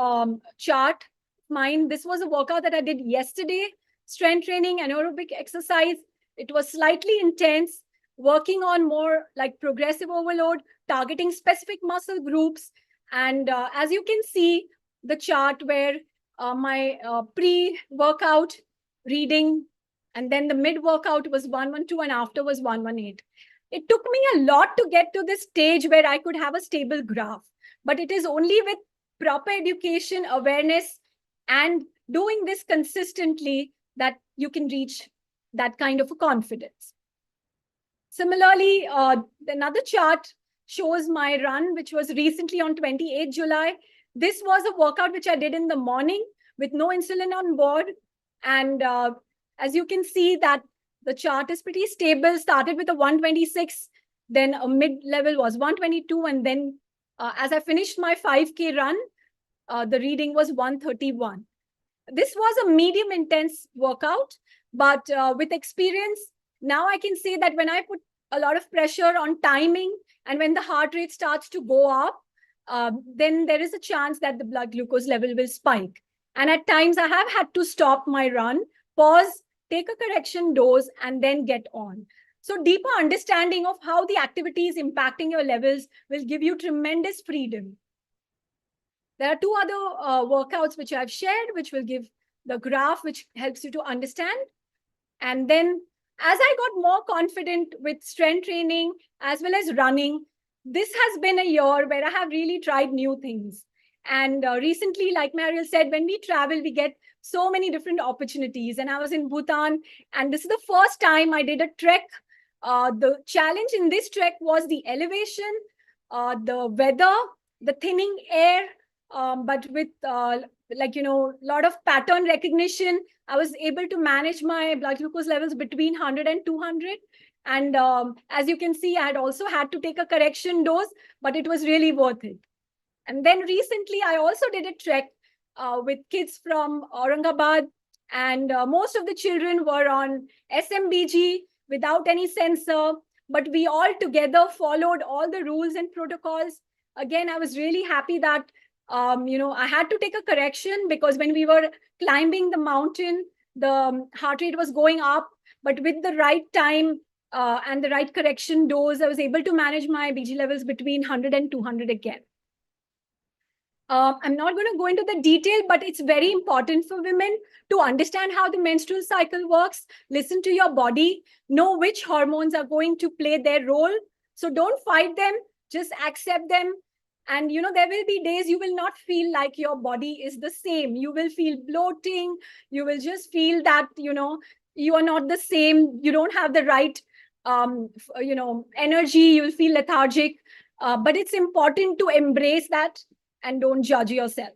chart of mine. This was a workout that I did yesterday, strength training, anaerobic exercise. It was slightly intense, working on more like progressive overload, targeting specific muscle groups. And as you can see, the chart where my pre-workout reading and then the mid-workout was 112 and after was 118. It took me a lot to get to this stage where I could have a stable graph, but it is only with proper education, awareness, and doing this consistently that you can reach that kind of a confidence. Similarly, another chart shows my run, which was recently on 28 July. This was a workout which I did in the morning with no insulin on board. And as you can see that the chart is pretty stable, started with a 126, then a mid-level was 122. And then as I finished my 5K run, the reading was 131. This was a medium intense workout, but with experience, now I can say that when I put a lot of pressure on timing and when the heart rate starts to go up, then there is a chance that the blood glucose level will spike. And at times I have had to stop my run, pause, take a correction dose, and then get on. So deeper understanding of how the activity is impacting your levels will give you tremendous freedom. There are two other workouts which I've shared, which will give the graph, which helps you to understand. And then as I got more confident with strength training as well as running, this has been a year where I have really tried new things. And recently, like Mariel said, when we travel, we get so many different opportunities. And I was in Bhutan, and this is the first time I did a trek. The challenge in this trek was the elevation, the weather, the thinning air, but with a lot of pattern recognition. I was able to manage my blood glucose levels between 100 and 200. And as you can see, I had also had to take a correction dose, but it was really worth it. And then recently, I also did a trek with kids from Aurangabad, and most of the children were on SMBG without any sensor, but we all together followed all the rules and protocols. Again, I was really happy that I had to take a correction because when we were climbing the mountain, the heart rate was going up, but with the right time, and the right correction dose, I was able to manage my BG levels between 100 and 200 again. I'm not going to go into the detail, but it's very important for women to understand how the menstrual cycle works, listen to your body, know which hormones are going to play their role. So don't fight them, just accept them. And, there will be days you will not feel like your body is the same. You will feel bloating. You will just feel that, you are not the same. You don't have the right, energy. You'll feel lethargic. But it's important to embrace that and don't judge yourself.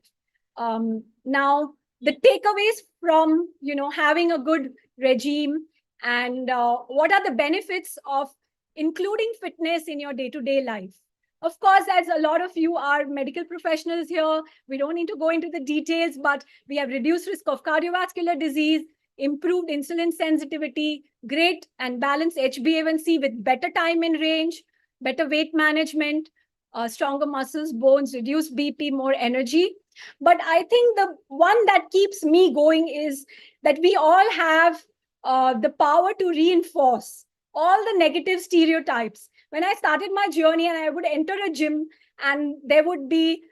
Now, the takeaways from, having a good regime and what are the benefits of including fitness in your day-to-day life. Of course, as a lot of you are medical professionals here, we don't need to go into the details, but we have reduced risk of cardiovascular disease, improved insulin sensitivity, great and balanced HbA1c with better time in range, better weight management, stronger muscles, bones, reduced BP, more energy. But I think the one that keeps me going is that we all have the power to reinforce all the negative stereotypes. When I started my journey and I would enter a gym and there would be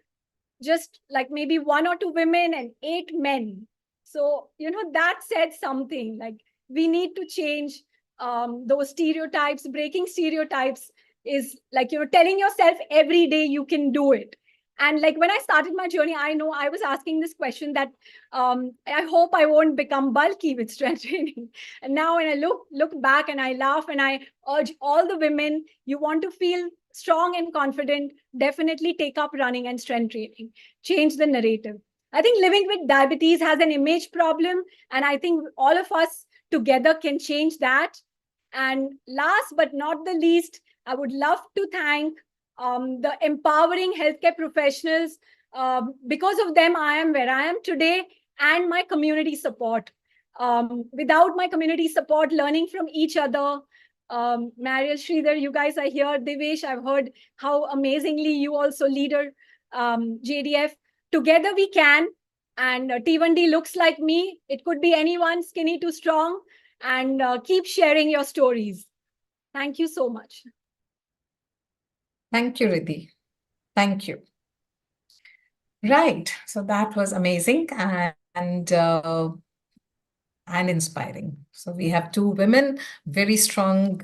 just like maybe 1 or 2 women and 8 men. So, that said something like we need to change those stereotypes. Breaking stereotypes is like, telling yourself every day you can do it. And like when I started my journey, I know I was asking this question that I hope I won't become bulky with strength training. And now when I look back and I laugh and I urge all the women, you want to feel strong and confident, definitely take up running and strength training. Change the narrative. I think living with diabetes has an image problem. And I think all of us together can change that. And last but not the least, I would love to thank the empowering healthcare professionals. Because of them, I am where I am today, and my community support. Without my community support, learning from each other, Mariel, Sridhar, you guys are here. Divyesh, I've heard how amazingly you also leader JDF. Together we can. And T1D looks like me. It could be anyone, skinny to strong. And keep sharing your stories. Thank you so much. Thank you, Riddhi. Thank you. Right. So that was amazing and inspiring. So we have 2 women, very strong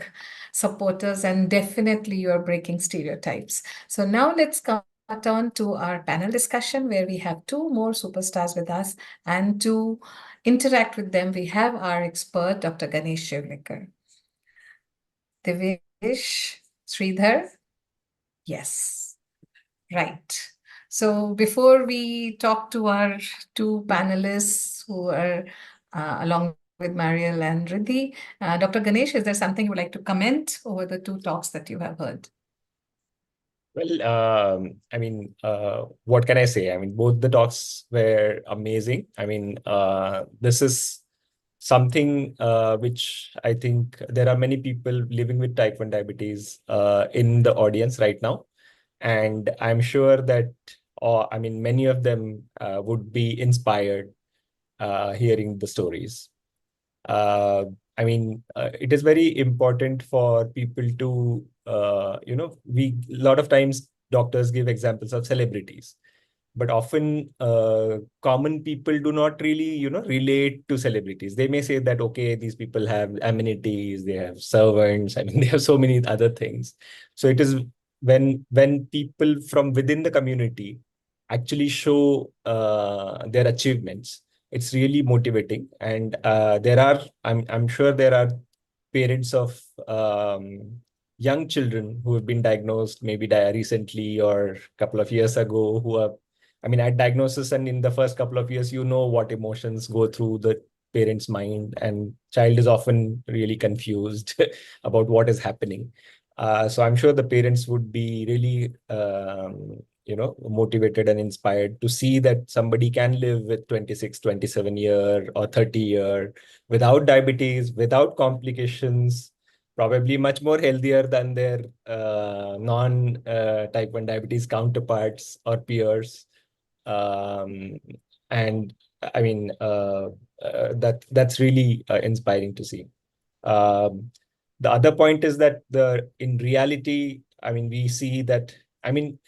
supporters, and definitely you are breaking stereotypes. So now let's come on to our panel discussion where we have 2 more superstars with us, and to interact with them, we have our expert, Dr. Ganesh Jewalikar. Divyesh, Sridhar? Yes, right. So before we talk to our 2 panelists who are along with Marielle and Riddhi, Dr. Ganesh, is there something you would like to comment over the 2 talks that you have heard? Well, what can I say? I mean, both the talks were amazing. This is something which I think there are many people living with type 1 diabetes in the audience right now. And I'm sure that, many of them would be inspired hearing the stories. It is very important for people to, a lot of times doctors give examples of celebrities, but often common people do not really, relate to celebrities. They may say that, okay, these people have amenities, they have servants, they have so many other things. So it is when people from within the community actually show their achievements, it's really motivating. And I'm sure there are parents of young children who have been diagnosed maybe recently or a couple of years ago, who are, at diagnosis and in the first couple of years, what emotions go through the parent's mind, and child is often really confused about what is happening. So I'm sure the parents would be really motivated and inspired to see that somebody can live with 26, 27 year or 30 year without diabetes, without complications, probably much more healthier than their non-type 1 diabetes counterparts or peers. That's really inspiring to see. The other point is that in reality, I mean, we see that, I mean,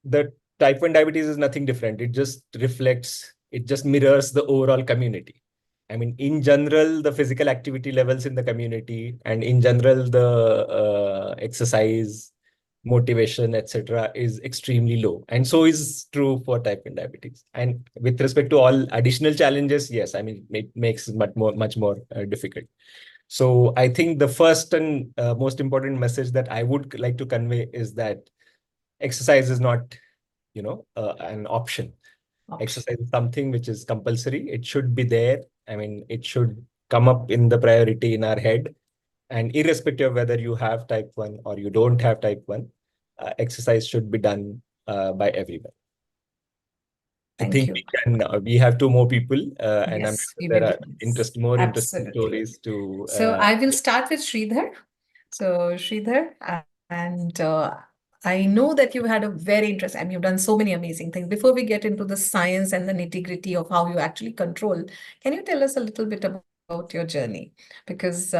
the type 1 diabetes is nothing different. It just reflects, it just mirrors the overall community. I mean, in general, the physical activity levels in the community and in general, the exercise, motivation, etc., is extremely low. And so is true for type 1 diabetes. And with respect to all additional challenges, yes, I mean, it makes it much more difficult. So I think the first and most important message that I would like to convey is that exercise is not, an option. Exercise is something which is compulsory. It should be there. I mean, it should come up in the priority in our head. And irrespective of whether you have type 1 or you don't have type 1, exercise should be done by everyone. I Thank think you. we have two more people, and I'm Yes, sure we there will. are more interesting Absolutely. stories to. So I will start with Sridhar. So Sridhar, and I know that you've had a very interesting, and you've done so many amazing things. Before we get into the science and the nitty-gritty of how you actually control, can you tell us a little bit about your journey? Because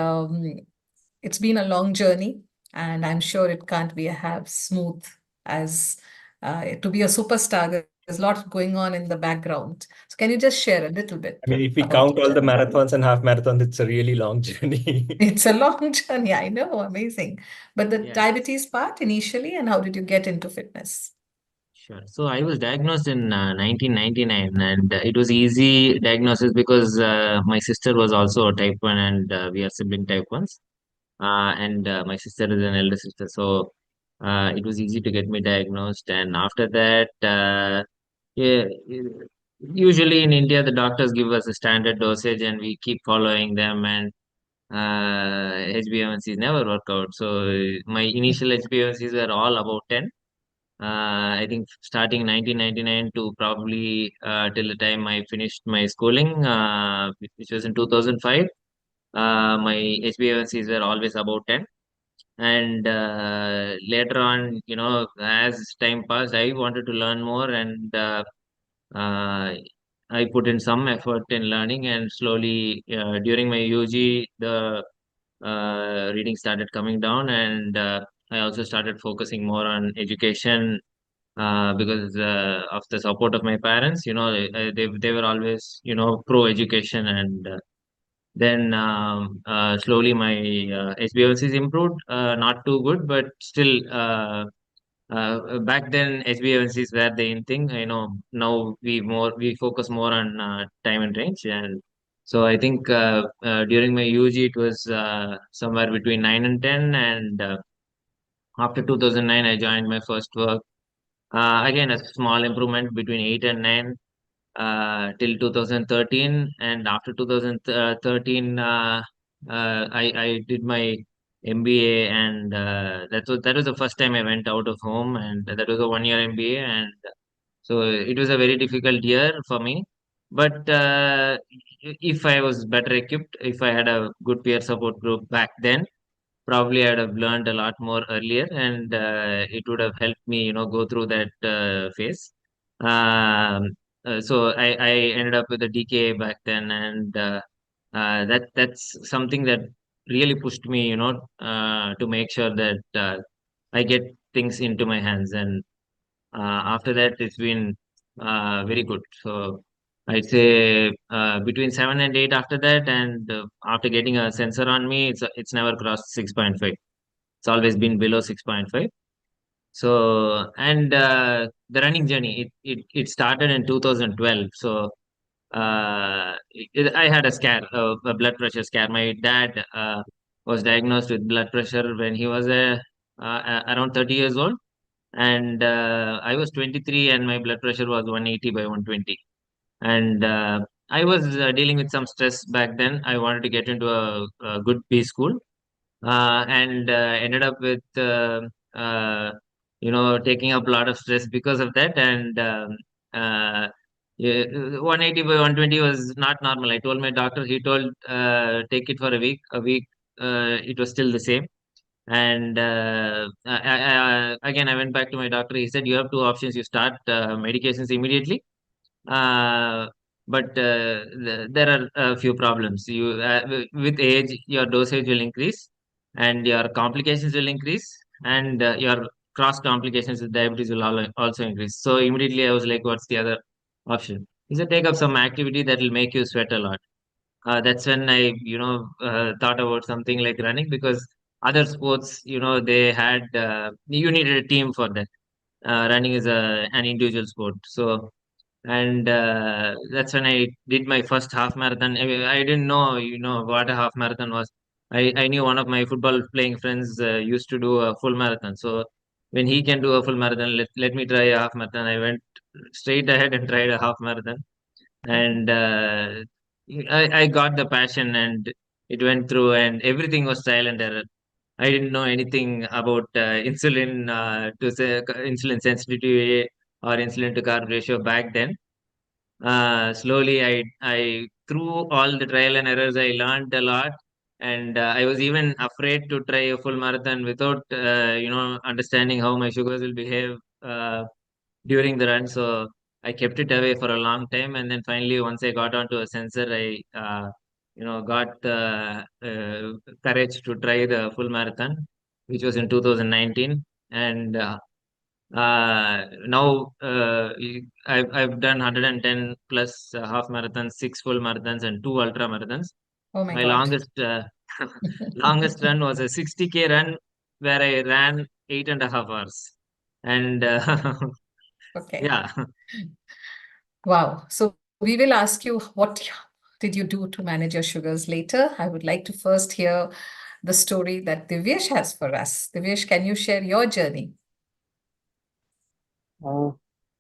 it's been a long journey, and I'm sure it can't be a half smooth as to be a superstar. There's a lot going on in the background. So can you just share a little bit? I mean, if we about count your all the journey? marathons and half marathons, it's a really long journey. It's a long journey, I know, amazing. But the Yes, diabetes part initially, and how did you get into fitness? sure. So I was diagnosed in 1999, and it was easy diagnosis because my sister was also a type 1, and we are sibling type 1s. And my sister is an elder sister, so it was easy to get me diagnosed. And after that, yeah, usually in India, the doctors give us a standard dosage, and we keep following them. And HbA1cs never work out. So my initial HbA1cs were all about 10. I think starting 1999 to probably till the time I finished my schooling, which was in 2005, my HbA1cs were always about 10. And later on, as time passed, I wanted to learn more, and uh, I put in some effort in learning, and slowly during my UG, the reading started coming down, and I also started focusing more on education because of the support of my parents. They were always pro education, and then slowly my HbA1cs improved. Not too good, but still. Back then, HbA1cs were the in thing. Now we focus more on time and range, and so I think during my UG it was somewhere between 9 and 10, and after 2009 I joined my first work. Again, a small improvement between 8 and 9 till 2013, and after 2013, I did my MBA, and that was the first time I went out of home, and that was a 1 year MBA, and so it was a very difficult year for me. But if I was better equipped, if I had a good peer support group back then, probably I'd have learned a lot more earlier, and it would have helped me, go through that phase. Um, so I ended up with a DKA back then, and that's something that really pushed me, to make sure that I get things into my hands. And after that, it's been very good. So I'd say between 7 and 8 after that, and after getting a sensor on me, it's never crossed 6.5. It's always been below 6.5. So, and the running journey, it started in 2012. So I had a scare, a blood pressure scare. My dad was diagnosed with blood pressure when he was around 30 years old, and I was 23, and my blood pressure was 180 by 120. And I was dealing with some stress back then. I wanted to get into a good B school, and ended up with taking up a lot of stress because of that. And yeah, 180 by 120 was not normal. I told my doctor. He told take it for a week. It was still the same. And again, I went back to my doctor. He said, you have two options. You start medications immediately, uh, but there are a few problems. With age, your dosage will increase, and your complications will increase, and your cross complications with diabetes will also increase. So immediately I was like, what's the other option? He said, take up some activity that will make you sweat a lot. That's when I, thought about something like running, because other sports, they had, you needed a team for that. Running is an individual sport. So, and that's when I did my first half marathon. I didn't know, what a half marathon was. I knew one of my football playing friends used to do a full marathon. So when he can do a full marathon, let me try a half marathon. I went straight ahead and tried a half marathon, and I got the passion, and it went through, and everything was trial and error. I didn't know anything about insulin, to say insulin sensitivity or insulin to carb ratio back then. Slowly, I through all the trial and errors, I learned a lot, and I was even afraid to try a full marathon without understanding how my sugars will behave during the run. So I kept it away for a long time, and then finally, once I got onto a sensor, I got the courage to try the full marathon, which was in 2019, and now I've done 110 plus half marathons, 6 full marathons, and 2 ultra marathons. Oh my My God. longest run was a 60K run where I ran 8.5 hours, and Okay. yeah. Wow. So we will ask you what did you do to manage your sugars later. I would like to first hear the story that Divyesh has for us. Divyesh, can you share your journey? Uh,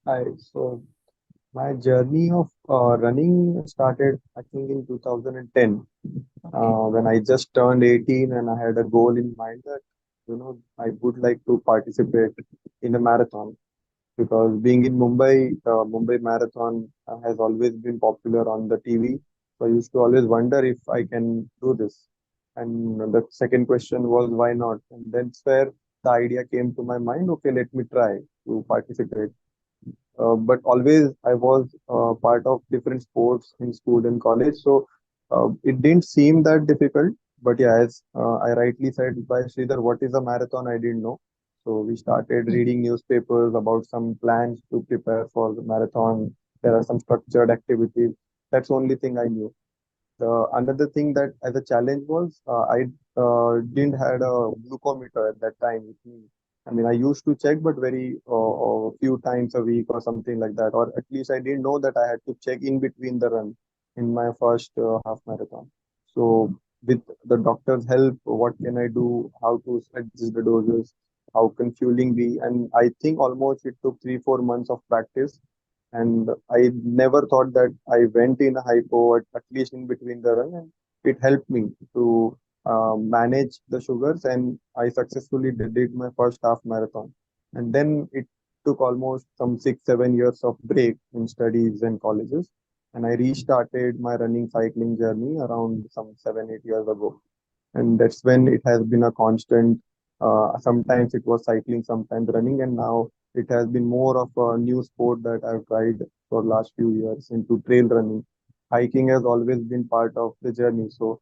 Hi. So my journey of running started, I think, in 2010, Okay. when I just turned 18 and I had a goal in mind that, I would like to participate in a marathon, because being in Mumbai, Mumbai Marathon has always been popular on the TV. So I used to always wonder if I can do this. And the second question was, why not? And that's where the idea came to my mind. Okay, let me try to participate. But always I was part of different sports in school and college, so it didn't seem that difficult. But yeah, as I rightly said by Sridhar, what is a marathon? I didn't know. So we started reading newspapers about some plans to prepare for the marathon. There are some structured activities. That's the only thing I knew. The another thing that as a challenge was, I didn't had a glucometer at that time with me. I mean, I used to check, but very few times a week or something like that. Or at least I didn't know that I had to check in between the run in my first half marathon. So with the doctor's help, what can I do? How to adjust the doses? How can fueling be? And I think almost it took 3 4 months of practice, and I never thought that I went in a hypo at least in between the run, and it helped me to manage the sugars, and I successfully did my first half marathon. And then it took almost some 6 7 years of break in studies and colleges, and I restarted my running cycling journey around some 7 8 years ago, and that's when it has been a constant. Sometimes it was cycling, sometimes running, and now it has been more of a new sport that I've tried for last few years into trail running. Hiking has always been part of the journey, so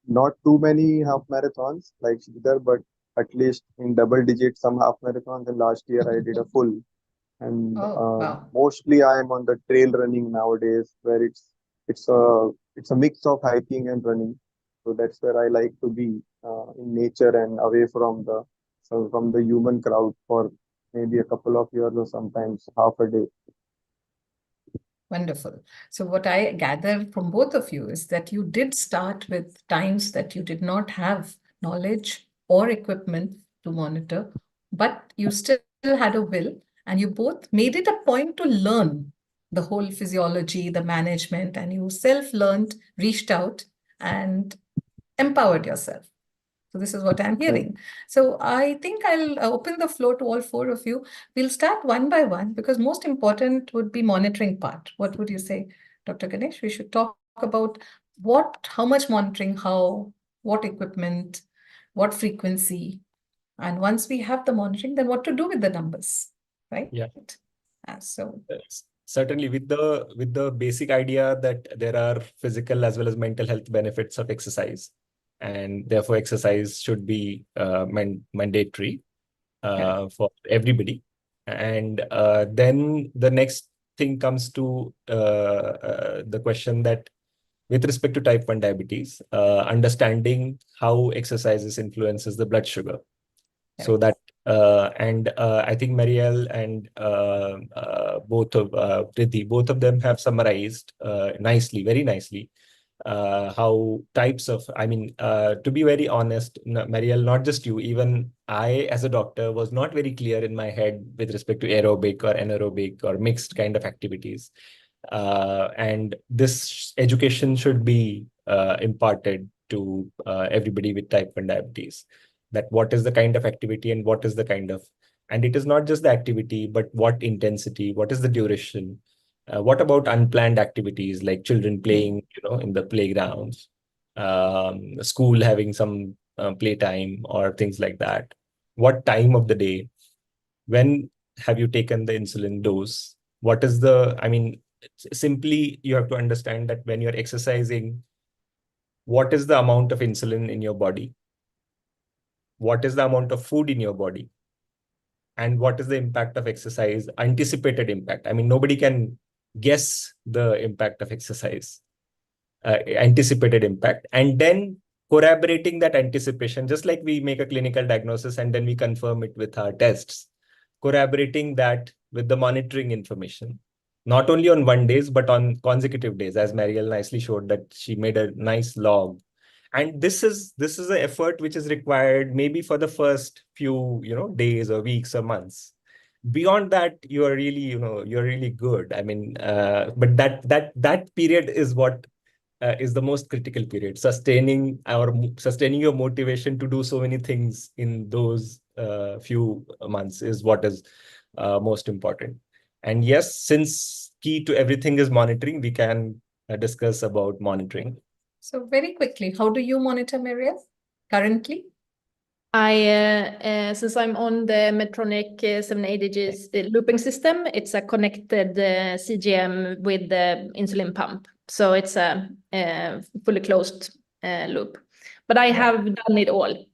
not too many half marathons like Sridhar, but at least in double digits some half marathons. And last year I did a full, and Oh, wow. mostly I am on the trail running nowadays, where it's a mix of hiking and running. So that's where I like to be, in nature and away from the human crowd for maybe a couple of years or sometimes half a day. Wonderful. So what I gather from both of you is that you did start with times that you did not have knowledge or equipment to monitor, but you still had a will, and you both made it a point to learn the whole physiology, the management, and you self-learned, reached out, and empowered yourself. So this is what I'm hearing. So I think I'll open the floor to all four of you. We'll start one by one, because most important would be monitoring part. What would you say, Dr. Ganesh? We should talk about how much monitoring, what equipment, what frequency, and once we have the monitoring, then what to do with the numbers, right? Yeah. So Certainly, with the basic idea that there are physical as well as mental health benefits of exercise. and therefore exercise should be mandatory for everybody. And then the next thing comes to the question that with respect to type 1 diabetes, understanding how exercises influences the blood sugar. So that I think Marielle and Riddhi, both of them have summarized nicely, very nicely, how types of, to be very honest, Marielle, not just you, even I as a doctor was not very clear in my head with respect to aerobic or anaerobic or mixed kind of activities. And this education should be imparted to everybody with type 1 diabetes, that what is the kind of activity and what is the kind of, and it is not just the activity, but what intensity, what is the duration, what about unplanned activities like children playing, in the playgrounds, school having some playtime or things like that. What time of the day? When have you taken the insulin dose? What is the, simply you have to understand that when you're exercising, what is the amount of insulin in your body? What is the amount of food in your body? And what is the impact of exercise, anticipated impact? Nobody can guess the impact of exercise, anticipated impact, and then corroborating that anticipation, just like we make a clinical diagnosis and then we confirm it with our tests, corroborating that with the monitoring information, not only on 1 days, but on consecutive days, as Marielle nicely showed that she made a nice log. And this is an effort which is required maybe for the first few, days or weeks or months. Beyond that, you are really, you're really good. But that period is what is the most critical period. Sustaining your motivation to do so many things in those few months is what is most important. And yes, since key to everything is monitoring, we can discuss about monitoring. So very quickly, how do you monitor, Marielle, currently? Since I'm on the Medtronic 780G looping system, it's a connected CGM with the insulin pump. So it's a fully closed loop. But I have done it all.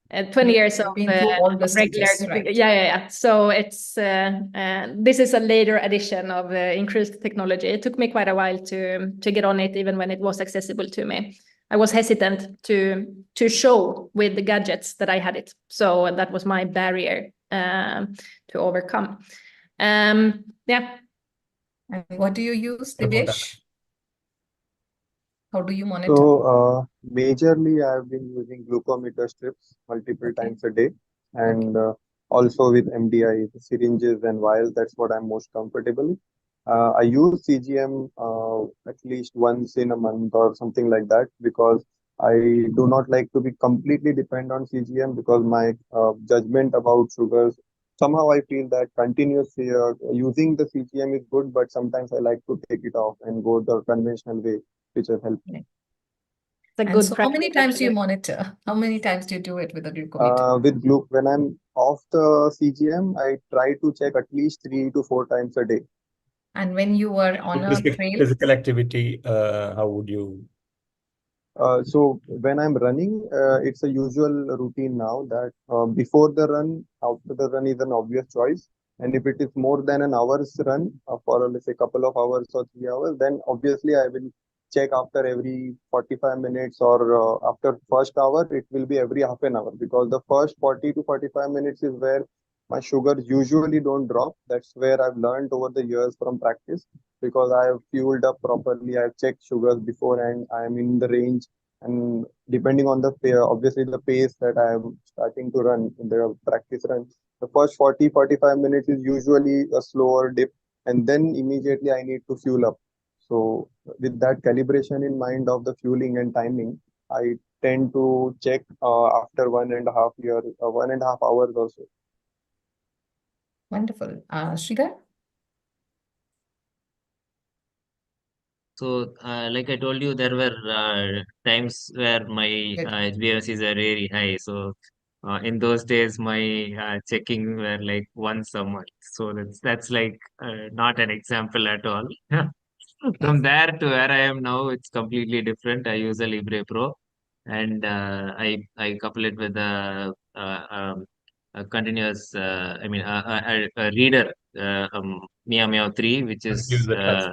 20 years of been through all the regular, stages, right? Yeah. So it's this is a later addition of increased technology. It took me quite a while to get on it, even when it was accessible to me. I was hesitant to show with the gadgets that I had it, so that was my barrier to overcome. Yeah. And what do you use, Divyesh? How do you monitor? So, majorly I've been using glucometer strips multiple times a day, and also with MDI syringes and vials. That's what I'm most comfortable with. I use CGM at least once in a month or something like that, because I do not like to be completely dependent on CGM, because my judgment about sugars, somehow I feel that continuously using the CGM is good, but sometimes I like to take it off and go the conventional way, which has helped me. It's a good how many times do you monitor? How many times do you do it with a glucometer? When I'm off the CGM, I try to check at least 3 to 4 times a day. And when you were on a trail? Physical activity, how would you? So when I'm running, it's a usual routine now that before the run, after the run is an obvious choice. And if it is more than an hour's run for let's say a couple of hours or 3 hours, then obviously I will check after every 45 minutes, or after first hour, it will be every half an hour, because the first 40 to 45 minutes is where my sugars usually don't drop. That's where I've learned over the years from practice, because I have fueled up properly. I've checked sugars before and I am in the range. And depending on the obviously the pace that I am starting to run in the practice run, the first 40-45 minutes is usually a slower dip, and then immediately I need to fuel up. So with that calibration in mind of the fueling and timing, I tend to check after 1.5 hours or so. Wonderful. Sridhar? So, like I told you, there were times where my HbA1cs are very high. So, in those days, my checking were like once a month. So that's like not an example at all. From there to where I am now, it's completely different. I use a Libre Pro, and I couple it with a continuous, a reader, Meow Meow 3, which Use is the trust.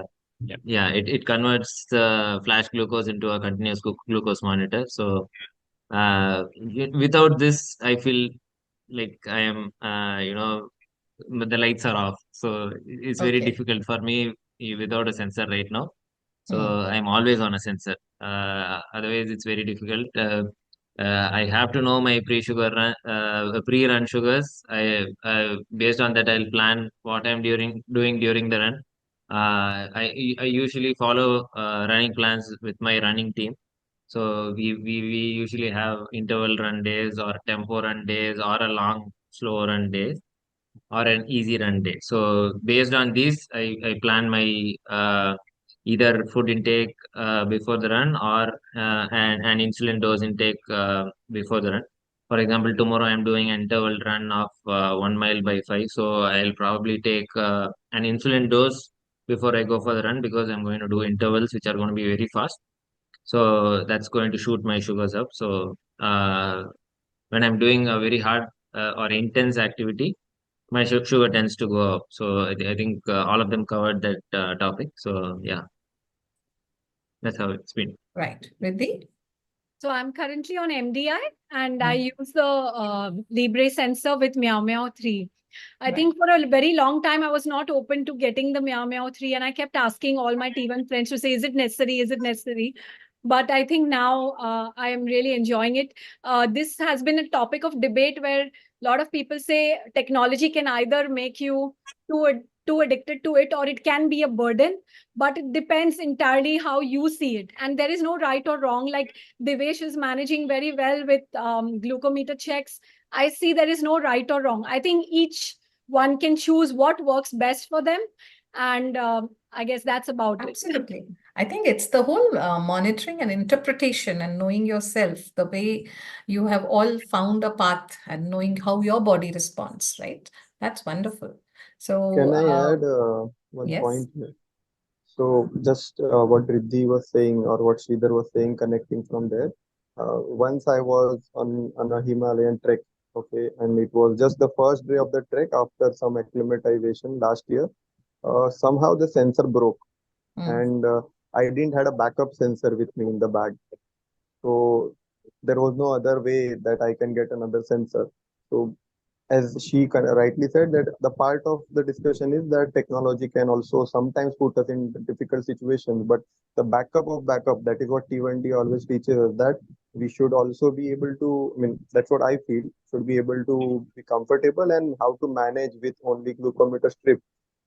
Yeah. yeah, it converts the flash glucose into a continuous glucose monitor. So without this, I feel like I am, the lights are off. So it's very Okay. difficult for me without a sensor right now. So Hmm. I'm always on a sensor. Otherwise, it's very difficult. I have to know my pre-run sugars. Based on that, I'll plan what I'm doing during the run. I usually follow running plans with my running team. So we usually have interval run days or tempo run days or a long slow run days or an easy run day. So based on this, I plan my either food intake before the run or an insulin dose intake before the run. For example, tomorrow I'm doing an interval run of 1 mile by 5. So I'll probably take an insulin dose before I go for the run because I'm going to do intervals which are going to be very fast. So that's going to shoot my sugars up. So when I'm doing a very hard or intense activity, my sugar tends to go up. So I think all of them covered that topic. So yeah, that's how it's been. Right. Riddhi? So I'm currently on MDI and I Hmm. use the Libre sensor with Meow Meow 3. I Right. think for a very long time, I was not open to getting the Meow Meow 3 and I kept asking all my T1 friends to say, is it necessary? Is it necessary? But I think now I am really enjoying it. This has been a topic of debate where a lot of people say technology can either make you too addicted to it or it can be a burden, but it depends entirely how you see it. And there is no right or wrong. Like Divyesh is managing very well with glucometer checks. I see there is no right or wrong. I think each one can choose what works best for them. And I guess that's about it. Absolutely. I think it's the whole monitoring and interpretation and knowing yourself, the way you have all found a path and knowing how your body responds, right? That's wonderful. So, Can I add one yes. point here? So just what Riddhi was saying or what Sridhar was saying, connecting from there. Once I was on a Himalayan trek, okay, and it was just the first day of the trek after some acclimatization last year. Somehow the sensor broke, Mm. and I didn't had a backup sensor with me in the bag. So there was no other way that I can get another sensor. So as she rightly said, that the part of the discussion is that technology can also sometimes put us in difficult situations, but the backup of backup, that is what T1D always teaches us, that we should also be able to, I mean, that's what I feel, should be able to be comfortable and how to manage with only glucometer strip.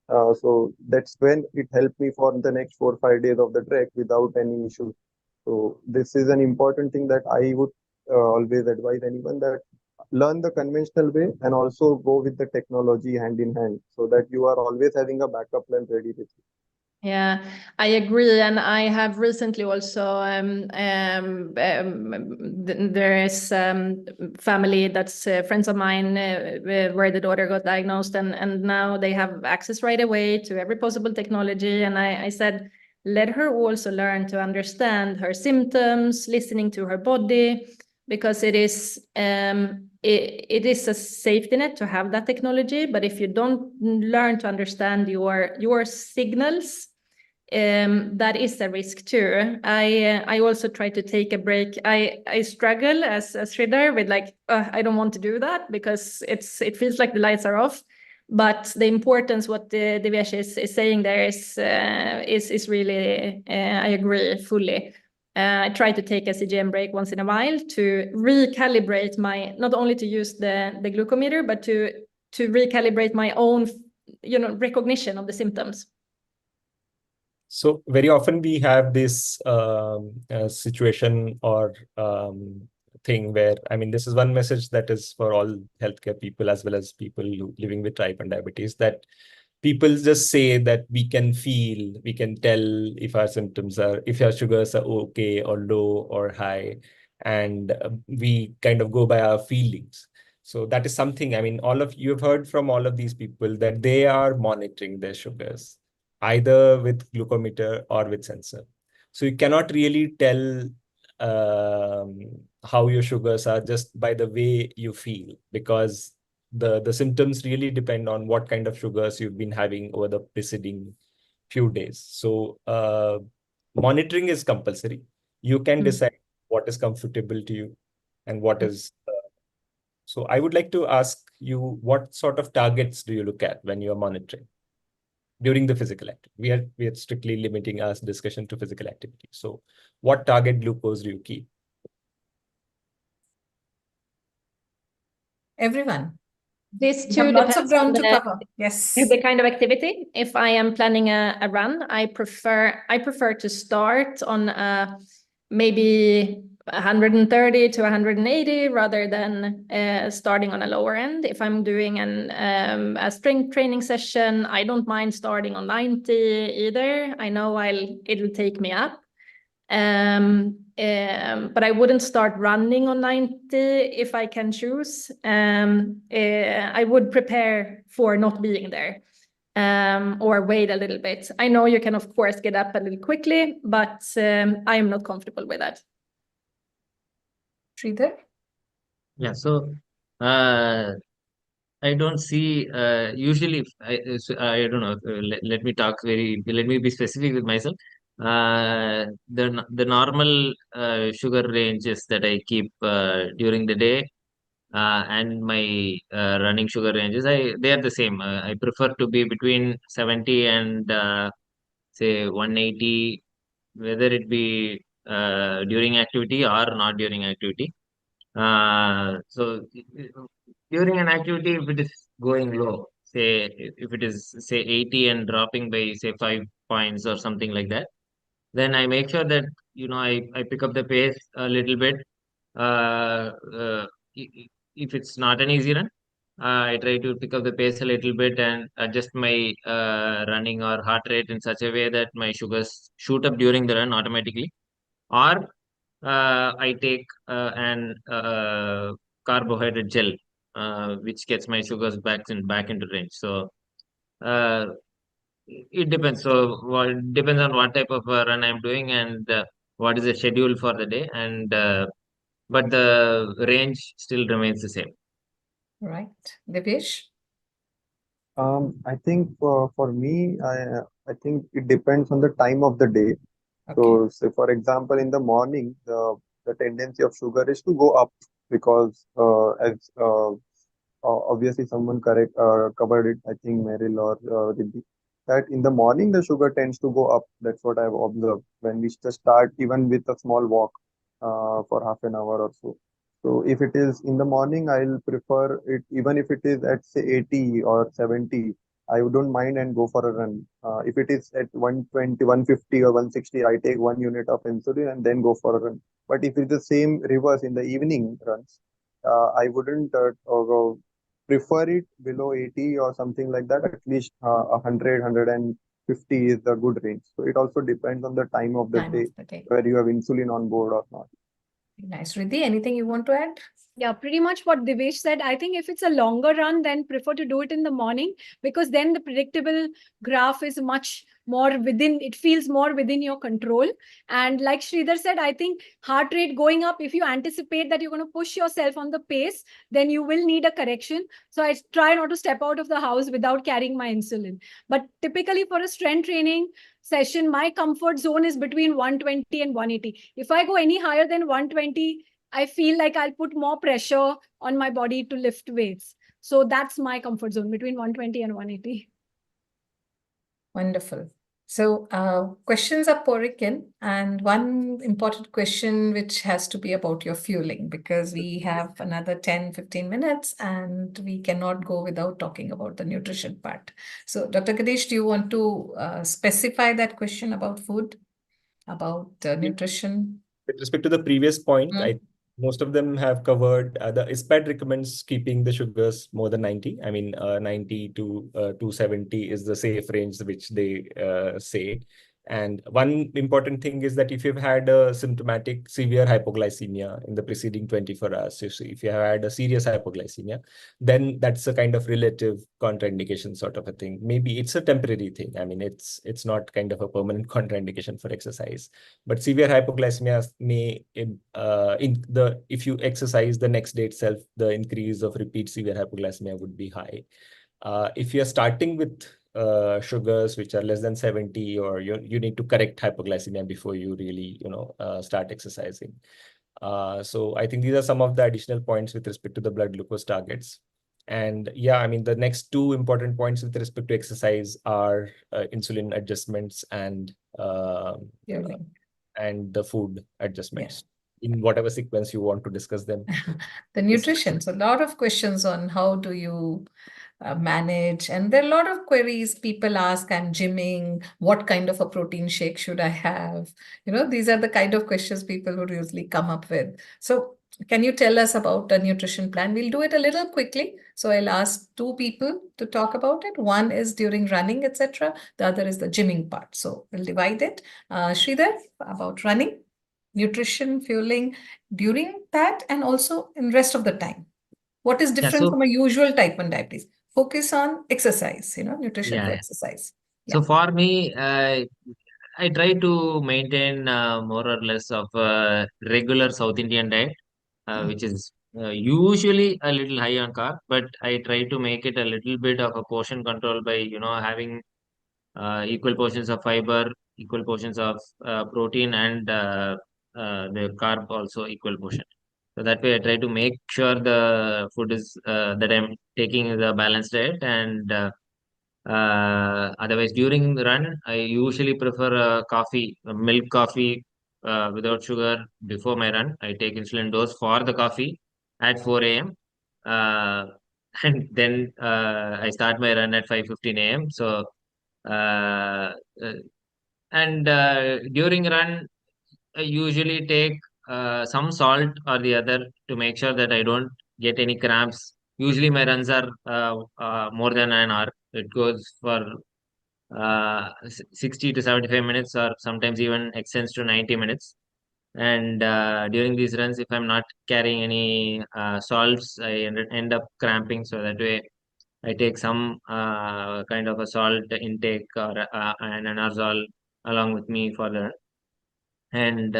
So that's when it helped me for the next 4 or 5 days of the trek without any issue. So this is an important thing that I would always advise anyone, that learn the conventional way and also go with the technology hand in hand so that you are always having a backup plan ready with you. Yeah, I agree, and I have recently also there is family that's friends of mine where the daughter got diagnosed, and now they have access right away to every possible technology. And I said, let her also learn to understand her symptoms, listening to her body, because it is a safety net to have that technology. But if you don't learn to understand your signals, that is a risk too. I also try to take a break. I struggle as Sridhar with like I don't want to do that because it feels like the lights are off. But the importance what Divyesh is saying there is really I agree fully. I try to take a CGM break once in a while to recalibrate my, not only to use the glucometer, but to recalibrate my own recognition of the symptoms. So very often we have this situation or thing where, I mean, this is one message that is for all healthcare people as well as people living with type 1 diabetes, that people just say that we can feel, we can tell if our symptoms are, if our sugars are okay or low or high, and we kind of go by our feelings. So that is something, I mean, all of you have heard from all of these people that they are monitoring their sugars, either with glucometer or with sensor. So you cannot really tell how your sugars are just by the way you feel, because the symptoms really depend on what kind of sugars you've been having over the preceding few days. So monitoring is compulsory. You can decide what is comfortable to you and what is. So I would like to ask you, what sort of targets do you look at when you are monitoring during the physical activity? We are strictly limiting our discussion to physical activity. So what target glucose do you keep? Everyone. This We have too lots of depends on ground to cover. Yes. the kind of activity. If I am planning a run, I prefer to start on maybe 130 to 180 rather than starting on a lower end. If I'm doing a strength training session, I don't mind starting on 90 either. I know it'll take me up. But I wouldn't start running on 90 if I can choose. I would prepare for not being there, or wait a little bit. I know you can, of course, get up a little quickly, but I am not comfortable with that. Sridhar? Yeah, so I don't see usually I don't know, let me let me be specific with myself. The normal sugar ranges that I keep during the day, and my running sugar ranges, they are the same. I prefer to be between 70 and say 180, whether it be during activity or not during activity. So during an activity, if it is going low, say if it is say 80 and dropping by say 5 points or something like that, then I make sure that I pick up the pace a little bit. If it's not an easy run, I try to pick up the pace a little bit and adjust my running or heart rate in such a way that my sugars shoot up during the run automatically. Or I take an carbohydrate gel, which gets my sugars back into range. So uh, it depends. So it depends on what type of run I'm doing and what is the schedule for the day. And but the range still remains the same. Right. Divyesh? I think for me, I think it depends on the time of the day. Okay. So, say for example, in the morning, the tendency of sugar is to go up because as obviously someone covered it, I think Mariel or Riddhi, that in the morning the sugar tends to go up. That's what I've observed when we just start even with a small walk for half an hour or so. So if it is in the morning, I'll prefer it even if it is at say 80 or 70. I don't mind and go for a run. If it is at 120, 150 or 160, I take 1 unit of insulin and then go for a run. But if it's the same reverse in the evening runs, I wouldn't prefer it below 80 or something like that. At least 100, 150 is the good range. So it also depends on the time of the Time day of the day. where you have insulin on board or not. Nice. Riddhi, anything you want to add? Yeah, pretty much what Divyesh said. I think if it's a longer run, then prefer to do it in the morning, because then the predictable graph is much more it feels more within your control. And like Sridhar said, I think heart rate going up, if you anticipate that you're going to push yourself on the pace, then you will need a correction. So I try not to step out of the house without carrying my insulin. But typically for a strength training session, my comfort zone is between 120 and 180. If I go any higher than 120, I feel like I'll put more pressure on my body to lift weights. So that's my comfort zone, between 120 and 180. Wonderful. So questions are pouring in, and one important question which has to be about your fueling, because we have another 10-15 minutes and we cannot go without talking about the nutrition part. So Dr. Ganesh, do you want to specify that question about food, about nutrition? With respect to the previous point, most of them have covered. The ISPAD recommends keeping the sugars more than 90. I mean, 90 to 270 is the safe range which they say. And one important thing is that if you've had a symptomatic severe hypoglycemia in the preceding 24 hours, if you have had a serious hypoglycemia, then that's a kind of relative contraindication sort of a thing. Maybe it's a temporary thing. I mean, it's not kind of a permanent contraindication for exercise. But severe hypoglycemia may, if you exercise the next day itself, the increase of repeat severe hypoglycemia would be high. If you're starting with sugars which are less than 70, or you need to correct hypoglycemia before you really start exercising. So I think these are some of the additional points with respect to the blood glucose targets. And yeah, I mean, the next two important points with respect to exercise are insulin adjustments and the food adjustments, in whatever sequence you want to discuss them. The nutrition. So a lot of questions on how do you manage, and there are a lot of queries people ask. I'm gymming, what kind of a protein shake should I have? These are the kind of questions people would usually come up with. So can you tell us about a nutrition plan? We'll do it a little quickly. So I'll ask two people to talk about it. One is during running, etc. The other is the gymming part. So we'll divide it. Sridhar, about running, nutrition, fueling during that, and also in rest of the time. What is different from a usual type 1 diabetes? Focus on exercise, nutrition for exercise. So for me, I try to maintain more or less of a regular South Indian diet, which is usually a little high on carb, but I try to make it a little bit of a portion control by, having equal portions of fiber, equal portions of protein, and the carb also equal portion. So that way I try to make sure the food is that I'm taking is a balanced diet. And otherwise, during the run, I usually prefer a milk coffee without sugar before my run. I take insulin dose for the coffee at 4 a.m. And then I start my run at 5:15 a.m. So uh, uh, and during run, I usually take some salt or the other to make sure that I don't get any cramps. Usually my runs are more than an hour. It goes for 60 to 75 minutes, or sometimes even extends to 90 minutes. And during these runs, if I'm not carrying any salts, I end up cramping. So that way I take some kind of a salt intake or an aerosol along with me for the. And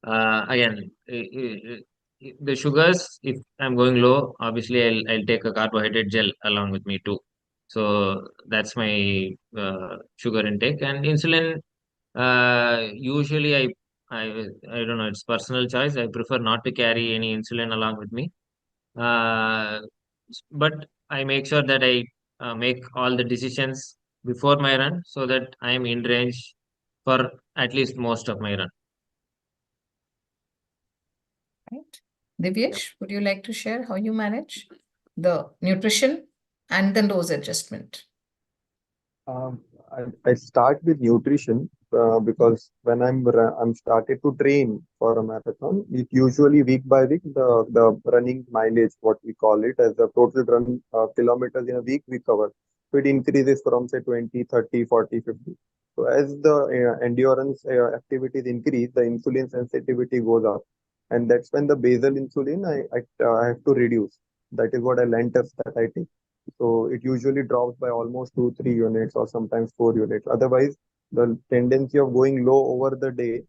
again, the sugars, if I'm going low, obviously I'll take a carbohydrate gel along with me too. So that's my sugar intake. And insulin, usually I don't know, it's personal choice. I prefer not to carry any insulin along with me. Uh, but I make sure that I make all the decisions before my run so that I am in range for at least most of my run. Right. Divyesh, would you like to share how you manage the nutrition and then dose adjustment? I start with nutrition because when I'm started to train for a marathon, it usually week by week the running mileage, what we call it, as the total run kilometers in a week we cover. So it increases from say 20, 30, 40, 50. So as the endurance activities increase, the insulin sensitivity goes up, and that's when the basal insulin I have to reduce. That is what a Lantus that I take. So it usually drops by almost 2, 3 units or sometimes 4 units. Otherwise, the tendency of going low over the day,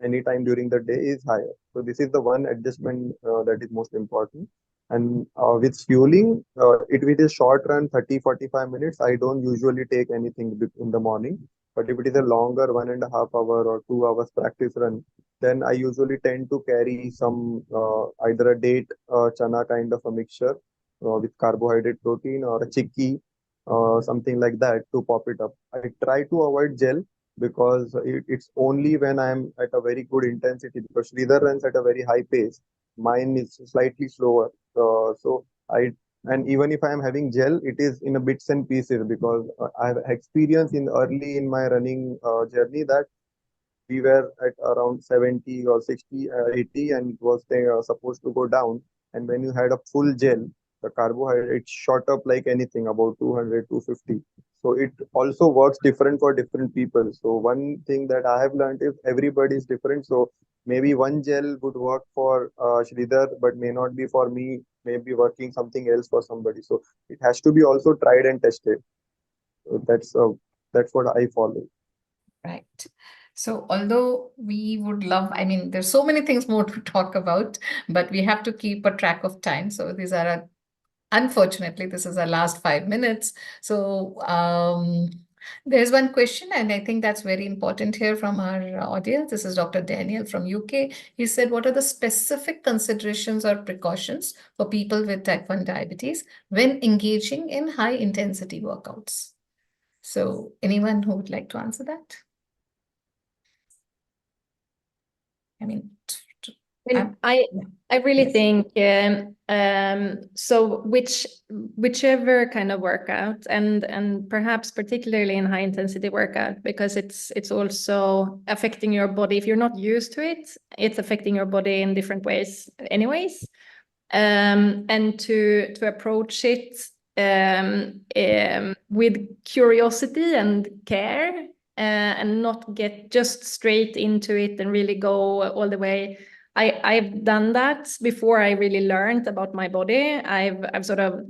anytime during the day, is higher. So this is the one adjustment that is most important. And with fueling, it with a short run, 30, 45 minutes, I don't usually take anything in the morning. But if it is a longer 1.5 hour or 2 hours practice run, then I usually tend to carry some either a date chana kind of a mixture with carbohydrate protein or a chicky, something like that to pop it up. I try to avoid gel because it's only when I'm at a very good intensity, because Sridhar runs at a very high pace. Mine is slightly slower. So I and even if I am having gel, it is in a bits and pieces because I have experienced in early in my running journey that we were at around 70 or 60, 80, and it was supposed to go down. And when you had a full gel, the carbohydrate shot up like anything, about 200, 250. So it also works different for different people. So one thing that I have learned is everybody is different. So maybe one gel would work for Sridhar, but may not be for me, maybe working something else for somebody. So it has to be also tried and tested. So that's what I follow. Right. So although we would love, I mean, there's so many things more to talk about, but we have to keep a track of time. So these are unfortunately, this is our last 5 minutes. So there's one question, and I think that's very important here from our audience. This is Dr. Daniel from UK. He said, what are the specific considerations or precautions for people with type 1 diabetes when engaging in high intensity workouts? So anyone who would like to answer that? I mean, I really think so whichever kind of workout and perhaps particularly in high intensity workout, because it's also affecting your body. If you're not used to it, it's affecting your body in different ways anyways. And to approach it with curiosity and care, and not get just straight into it and really go all the way. I've done that before I really learned about my body. I've sort of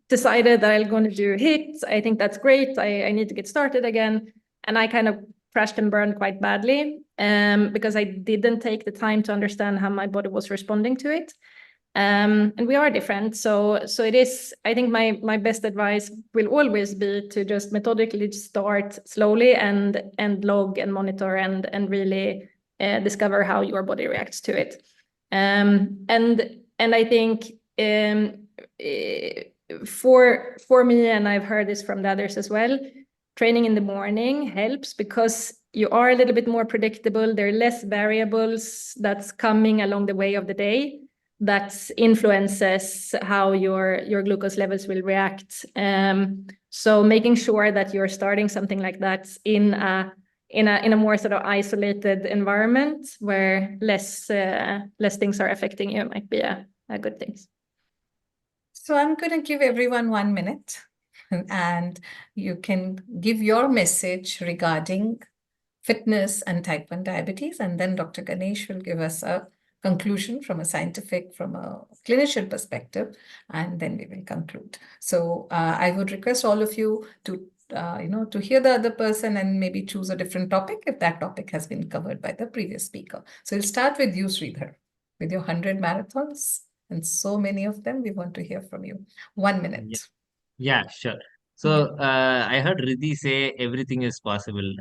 decided that I'm going to do HIIT. I think that's great. I need to get started again. And I kind of crashed and burned quite badly because I didn't take the time to understand how my body was responding to it. And we are different. So it is, I think my best advice will always be to just methodically start slowly and log and monitor and really discover how your body reacts to it. And I think for me, and I've heard this from the others as well, training in the morning helps because you are a little bit more predictable. There are less variables that's coming along the way of the day that influences how your glucose levels will react. So making sure that you're starting something like that in a more sort of isolated environment where less things are affecting you might be a good thing. So I'm going to give everyone 1 minute, and you can give your message regarding fitness and type 1 diabetes, and then Dr. Ganesh will give us a conclusion from a scientific, from a clinician perspective, and then we will conclude. So I would request all of you to to hear the other person and maybe choose a different topic if that topic has been covered by the previous speaker. So we'll start with you, Sridhar, with your 100 marathons and so many of them. We want to hear from you. 1 minute. Yeah, sure. So I heard Riddhi say everything is possible.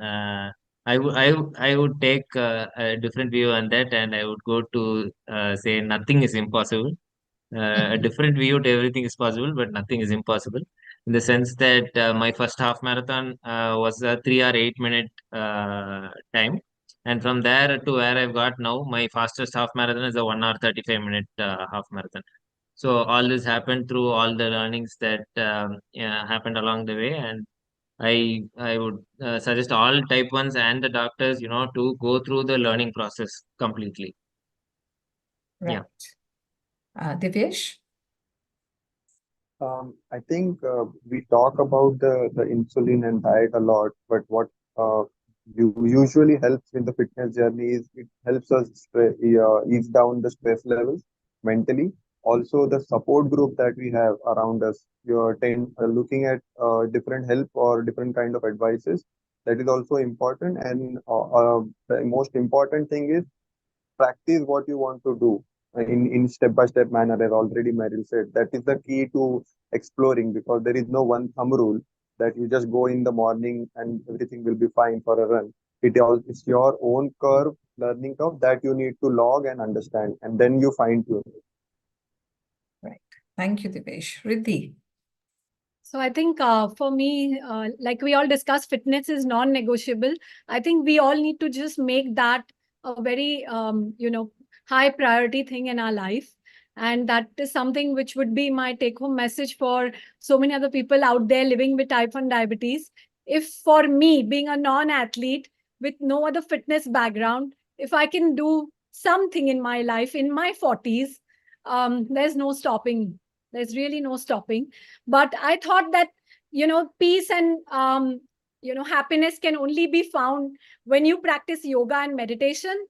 I would take a different view on that, and I would go to say nothing is impossible. A different view to everything is possible, but nothing is impossible. In the sense that my first half marathon was a 3 hour 8 minute time, and from there to where I've got now, my fastest half marathon is a 1 hour 35 minute half marathon. So all this happened through all the learnings that happened along the way, and I would suggest all type ones and the doctors, to go through the learning process completely. Right. Divyesh? I think we talk about the insulin and diet a lot, but what usually helps in the fitness journey is it helps us ease down the stress levels mentally. Also, the support group that we have around us, you're looking at different help or different kind of advices. That is also important. And the most important thing is practice what you want to do in step-by-step manner, as already Mariel said. That is the key to exploring, because there is no one thumb rule that you just go in the morning and everything will be fine for a run. It's your own curve, learning curve, that you need to log and understand, and then you fine tune it. Right. Thank you, Divyesh. Riddhi? So I think for me, like we all discussed, fitness is non-negotiable. I think we all need to just make that a very, high priority thing in our life. And that is something which would be my take-home message for so many other people out there living with type 1 diabetes. If for me, being a non-athlete with no other fitness background, if I can do something in my life in my 40s, there's no stopping. There's really no stopping. But I thought that peace and happiness can only be found when you practice yoga and meditation.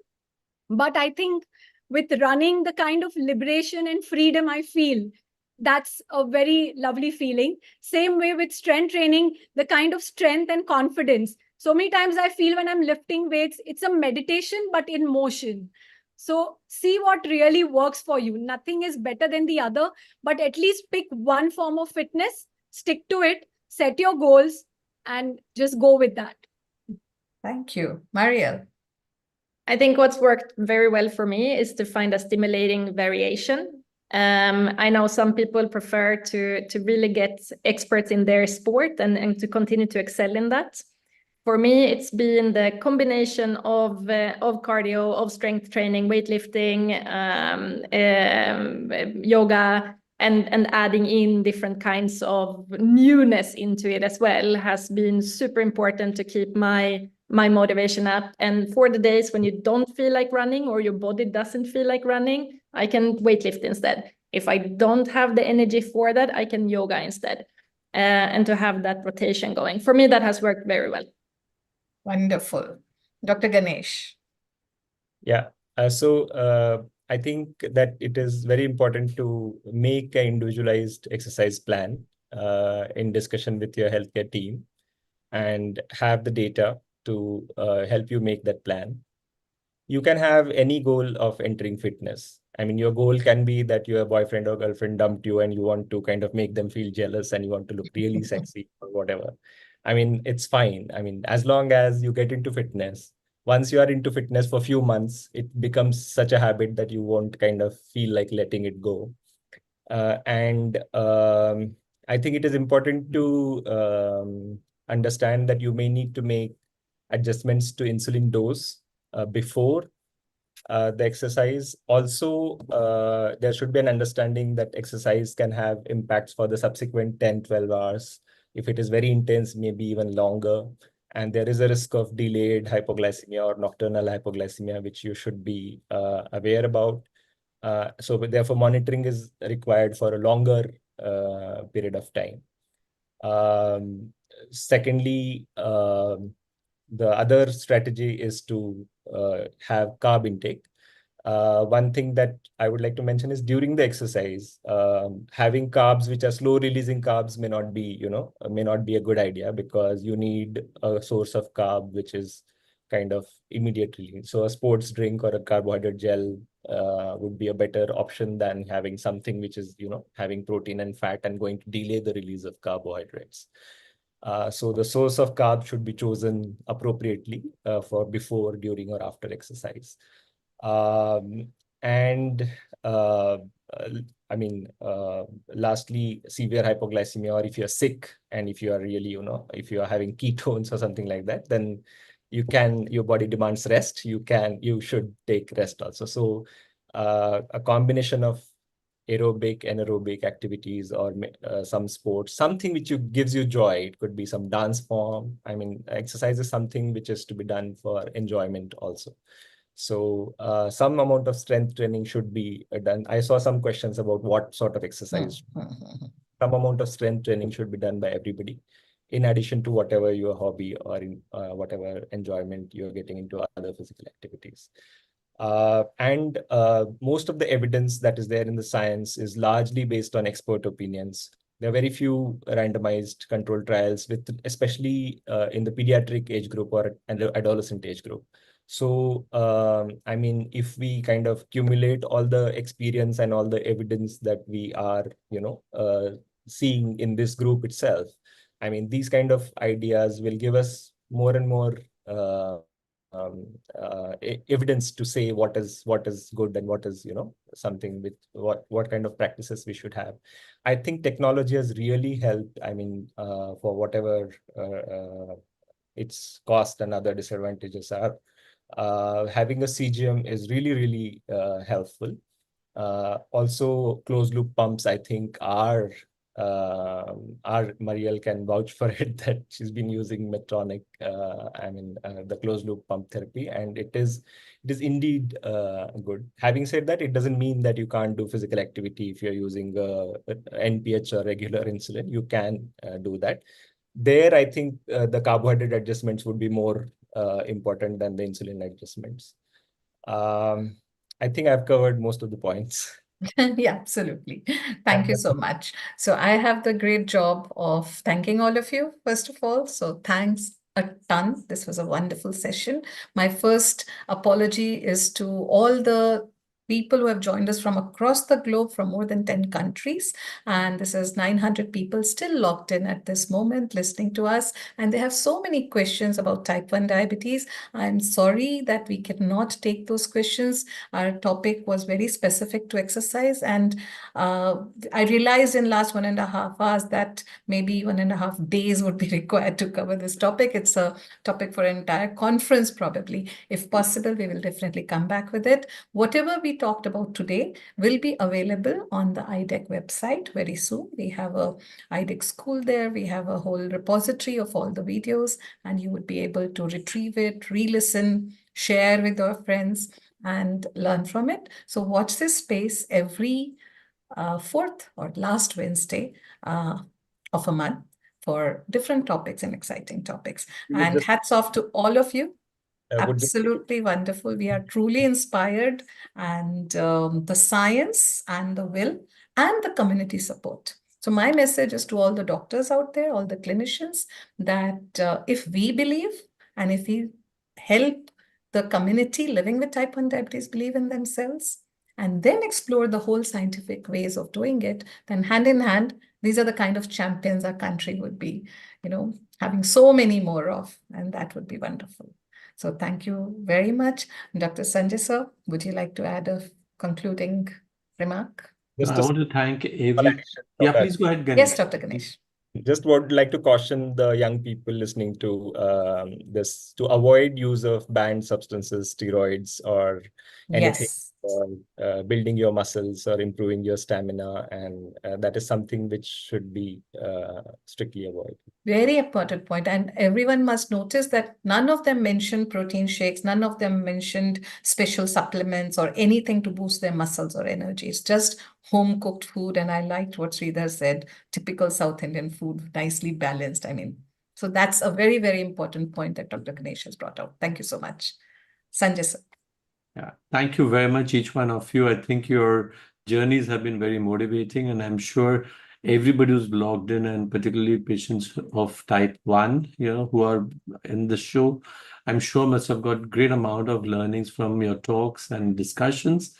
But I think with running, the kind of liberation and freedom I feel, that's a very lovely feeling. Same way with strength training, the kind of strength and confidence. So many times I feel when I'm lifting weights, it's a meditation, but in motion. So see what really works for you. Nothing is better than the other, but at least pick one form of fitness, stick to it, set your goals, and just go with that. Thank you. Marielle. I think what's worked very well for me is to find a stimulating variation. I know some people prefer to really get experts in their sport and to continue to excel in that. For me, it's been the combination of cardio, of strength training, weightlifting, yoga, and adding in different kinds of newness into it as well has been super important to keep my motivation up. And for the days when you don't feel like running or your body doesn't feel like running, I can weightlift instead. If I don't have the energy for that, I can yoga instead. And to have that rotation going. For me, that has worked very well. Wonderful. Dr. Ganesh. Yeah. I think that it is very important to make an individualized exercise plan in discussion with your healthcare team and have the data to help you make that plan. You can have any goal of entering fitness. I mean, your goal can be that your boyfriend or girlfriend dumped you and you want to kind of make them feel jealous and you want to look really sexy or whatever. I mean, it's fine. I mean, as long as you get into fitness, once you are into fitness for a few months, it becomes such a habit that you won't kind of feel like letting it go. I think it is important to understand that you may need to make adjustments to insulin dose before the exercise. Also, there should be an understanding that exercise can have impacts for the subsequent 10, 12 hours. If it is very intense, maybe even longer. And there is a risk of delayed hypoglycemia or nocturnal hypoglycemia, which you should be aware about. So therefore, monitoring is required for a longer period of time. Secondly, the other strategy is to have carb intake. One thing that I would like to mention is during the exercise, having carbs which are slow releasing carbs may not be, may not be a good idea because you need a source of carb which is kind of immediate release. So a sports drink or a carbohydrate gel would be a better option than having something which is, having protein and fat and going to delay the release of carbohydrates. So the source of carb should be chosen appropriately for before, during, or after exercise. Lastly, severe hypoglycemia, or if you're sick and if you are really, if you are having ketones or something like that, then your body demands rest. You should take rest also. So a combination of aerobic, anaerobic activities or some sports, something which gives you joy. It could be some dance form. I mean, exercise is something which is to be done for enjoyment also. So some amount of strength training should be done. I saw some questions about what sort of exercise. Some amount of strength training should be done by everybody, in addition to whatever your hobby or in whatever enjoyment you're getting into other physical activities. Most of the evidence that is there in the science is largely based on expert opinions. There are very few randomized controlled trials, especially in the pediatric age group or adolescent age group. So, I mean, if we kind of accumulate all the experience and all the evidence that we are, seeing in this group itself, I mean, these kind of ideas will give us more and more evidence to say what is good and what is, something with what kind of practices we should have. I think technology has really helped. I mean, for whatever its cost and other disadvantages are. Having a CGM is really, really helpful. Also, closed loop pumps, I think, are our Marielle can vouch for it that she's been using Medtronic, the closed loop pump therapy, and it is indeed good. Having said that, it doesn't mean that you can't do physical activity if you're using NPH or regular insulin. You can do that. There, I think the carbohydrate adjustments would be more important than the insulin adjustments. I think I've covered most of the points. Yeah, absolutely. Thank you so much. So I have the great job of thanking all of you, first of all. So thanks a ton. This was a wonderful session. My first apology is to all the people who have joined us from across the globe, from more than 10 countries. And this is 900 people still logged in at this moment listening to us. And they have so many questions about type 1 diabetes. I'm sorry that we cannot take those questions. Our topic was very specific to exercise. And I realized in last 1.5 hours that maybe 1.5 days would be required to cover this topic. It's a topic for an entire conference, probably. If possible, we will definitely come back with it. Whatever we talked about today will be available on the IDEC website very soon. We have a IDEC school there. We have a whole repository of all the videos, and you would be able to retrieve it, re-listen, share with your friends, and learn from it. So watch this space every fourth or last Wednesday of a month for different topics and exciting topics. And hats off to all of you. Absolutely wonderful. We are truly inspired, and the science and the will and the community support. So my message is to all the doctors out there, all the clinicians, that if we believe and if we help the community living with type 1 diabetes believe in themselves and then explore the whole scientific ways of doing it, then hand in hand, these are the kind of champions our country would be, having so many more of, and that would be wonderful. So thank you very much. Dr. Sanjay sir, would you like to add a concluding remark? I want to thank every... Yeah, please go ahead, Ganesh. Yes, Dr. Ganesh. Just would like to caution the young people listening to this to avoid use of banned substances, steroids, or anything for building your muscles or improving your stamina, and that is something which should be strictly avoided. Very important point. And everyone must notice that none of them mentioned protein shakes, none of them mentioned special supplements or anything to boost their muscles or energy. It's just home cooked food. And I liked what Sridhar said, typical South Indian food, nicely balanced. So that's a very, very important point that Dr. Ganesh has brought out. Thank you so much. Sanjay sir. Yeah, thank you very much, each one of you. I think your journeys have been very motivating, and I'm sure everybody who's logged in, and particularly patients of type 1, who are in the show, I'm sure must have got great amount of learnings from your talks and discussions.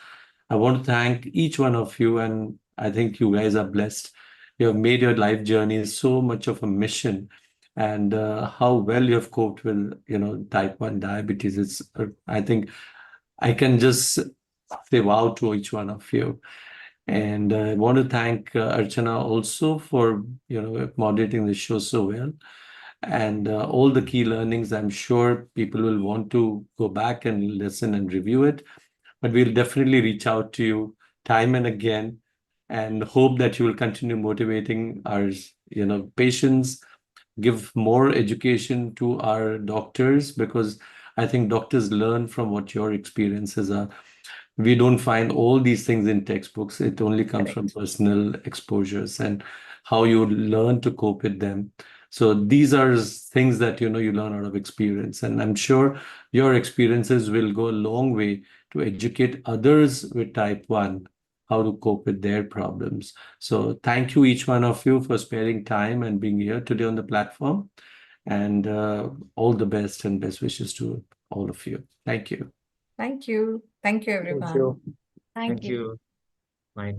I want to thank each one of you, and I think you guys are blessed. You have made your life journey so much of a mission, and how well you have coped with, type 1 diabetes. It's, I think I can just say wow to each one of you. And I want to thank Archana also for, moderating the show so well. And all the key learnings, I'm sure people will want to go back and listen and review it. But we'll definitely reach out to you time and again, and hope that you will continue motivating our, patients, give more education to our doctors, because I think doctors learn from what your experiences are. We don't find all these things in textbooks. It only comes from personal exposures and how you learn to cope with them. So these are things that, you learn out of experience. And I'm sure your experiences will go a long way to educate others with type 1 how to cope with their problems. So thank you, each one of you, for sparing time and being here today on the platform. And all the best and best wishes to all of you. Thank you. Thank you. Thank you, everyone. Thank you. Bye.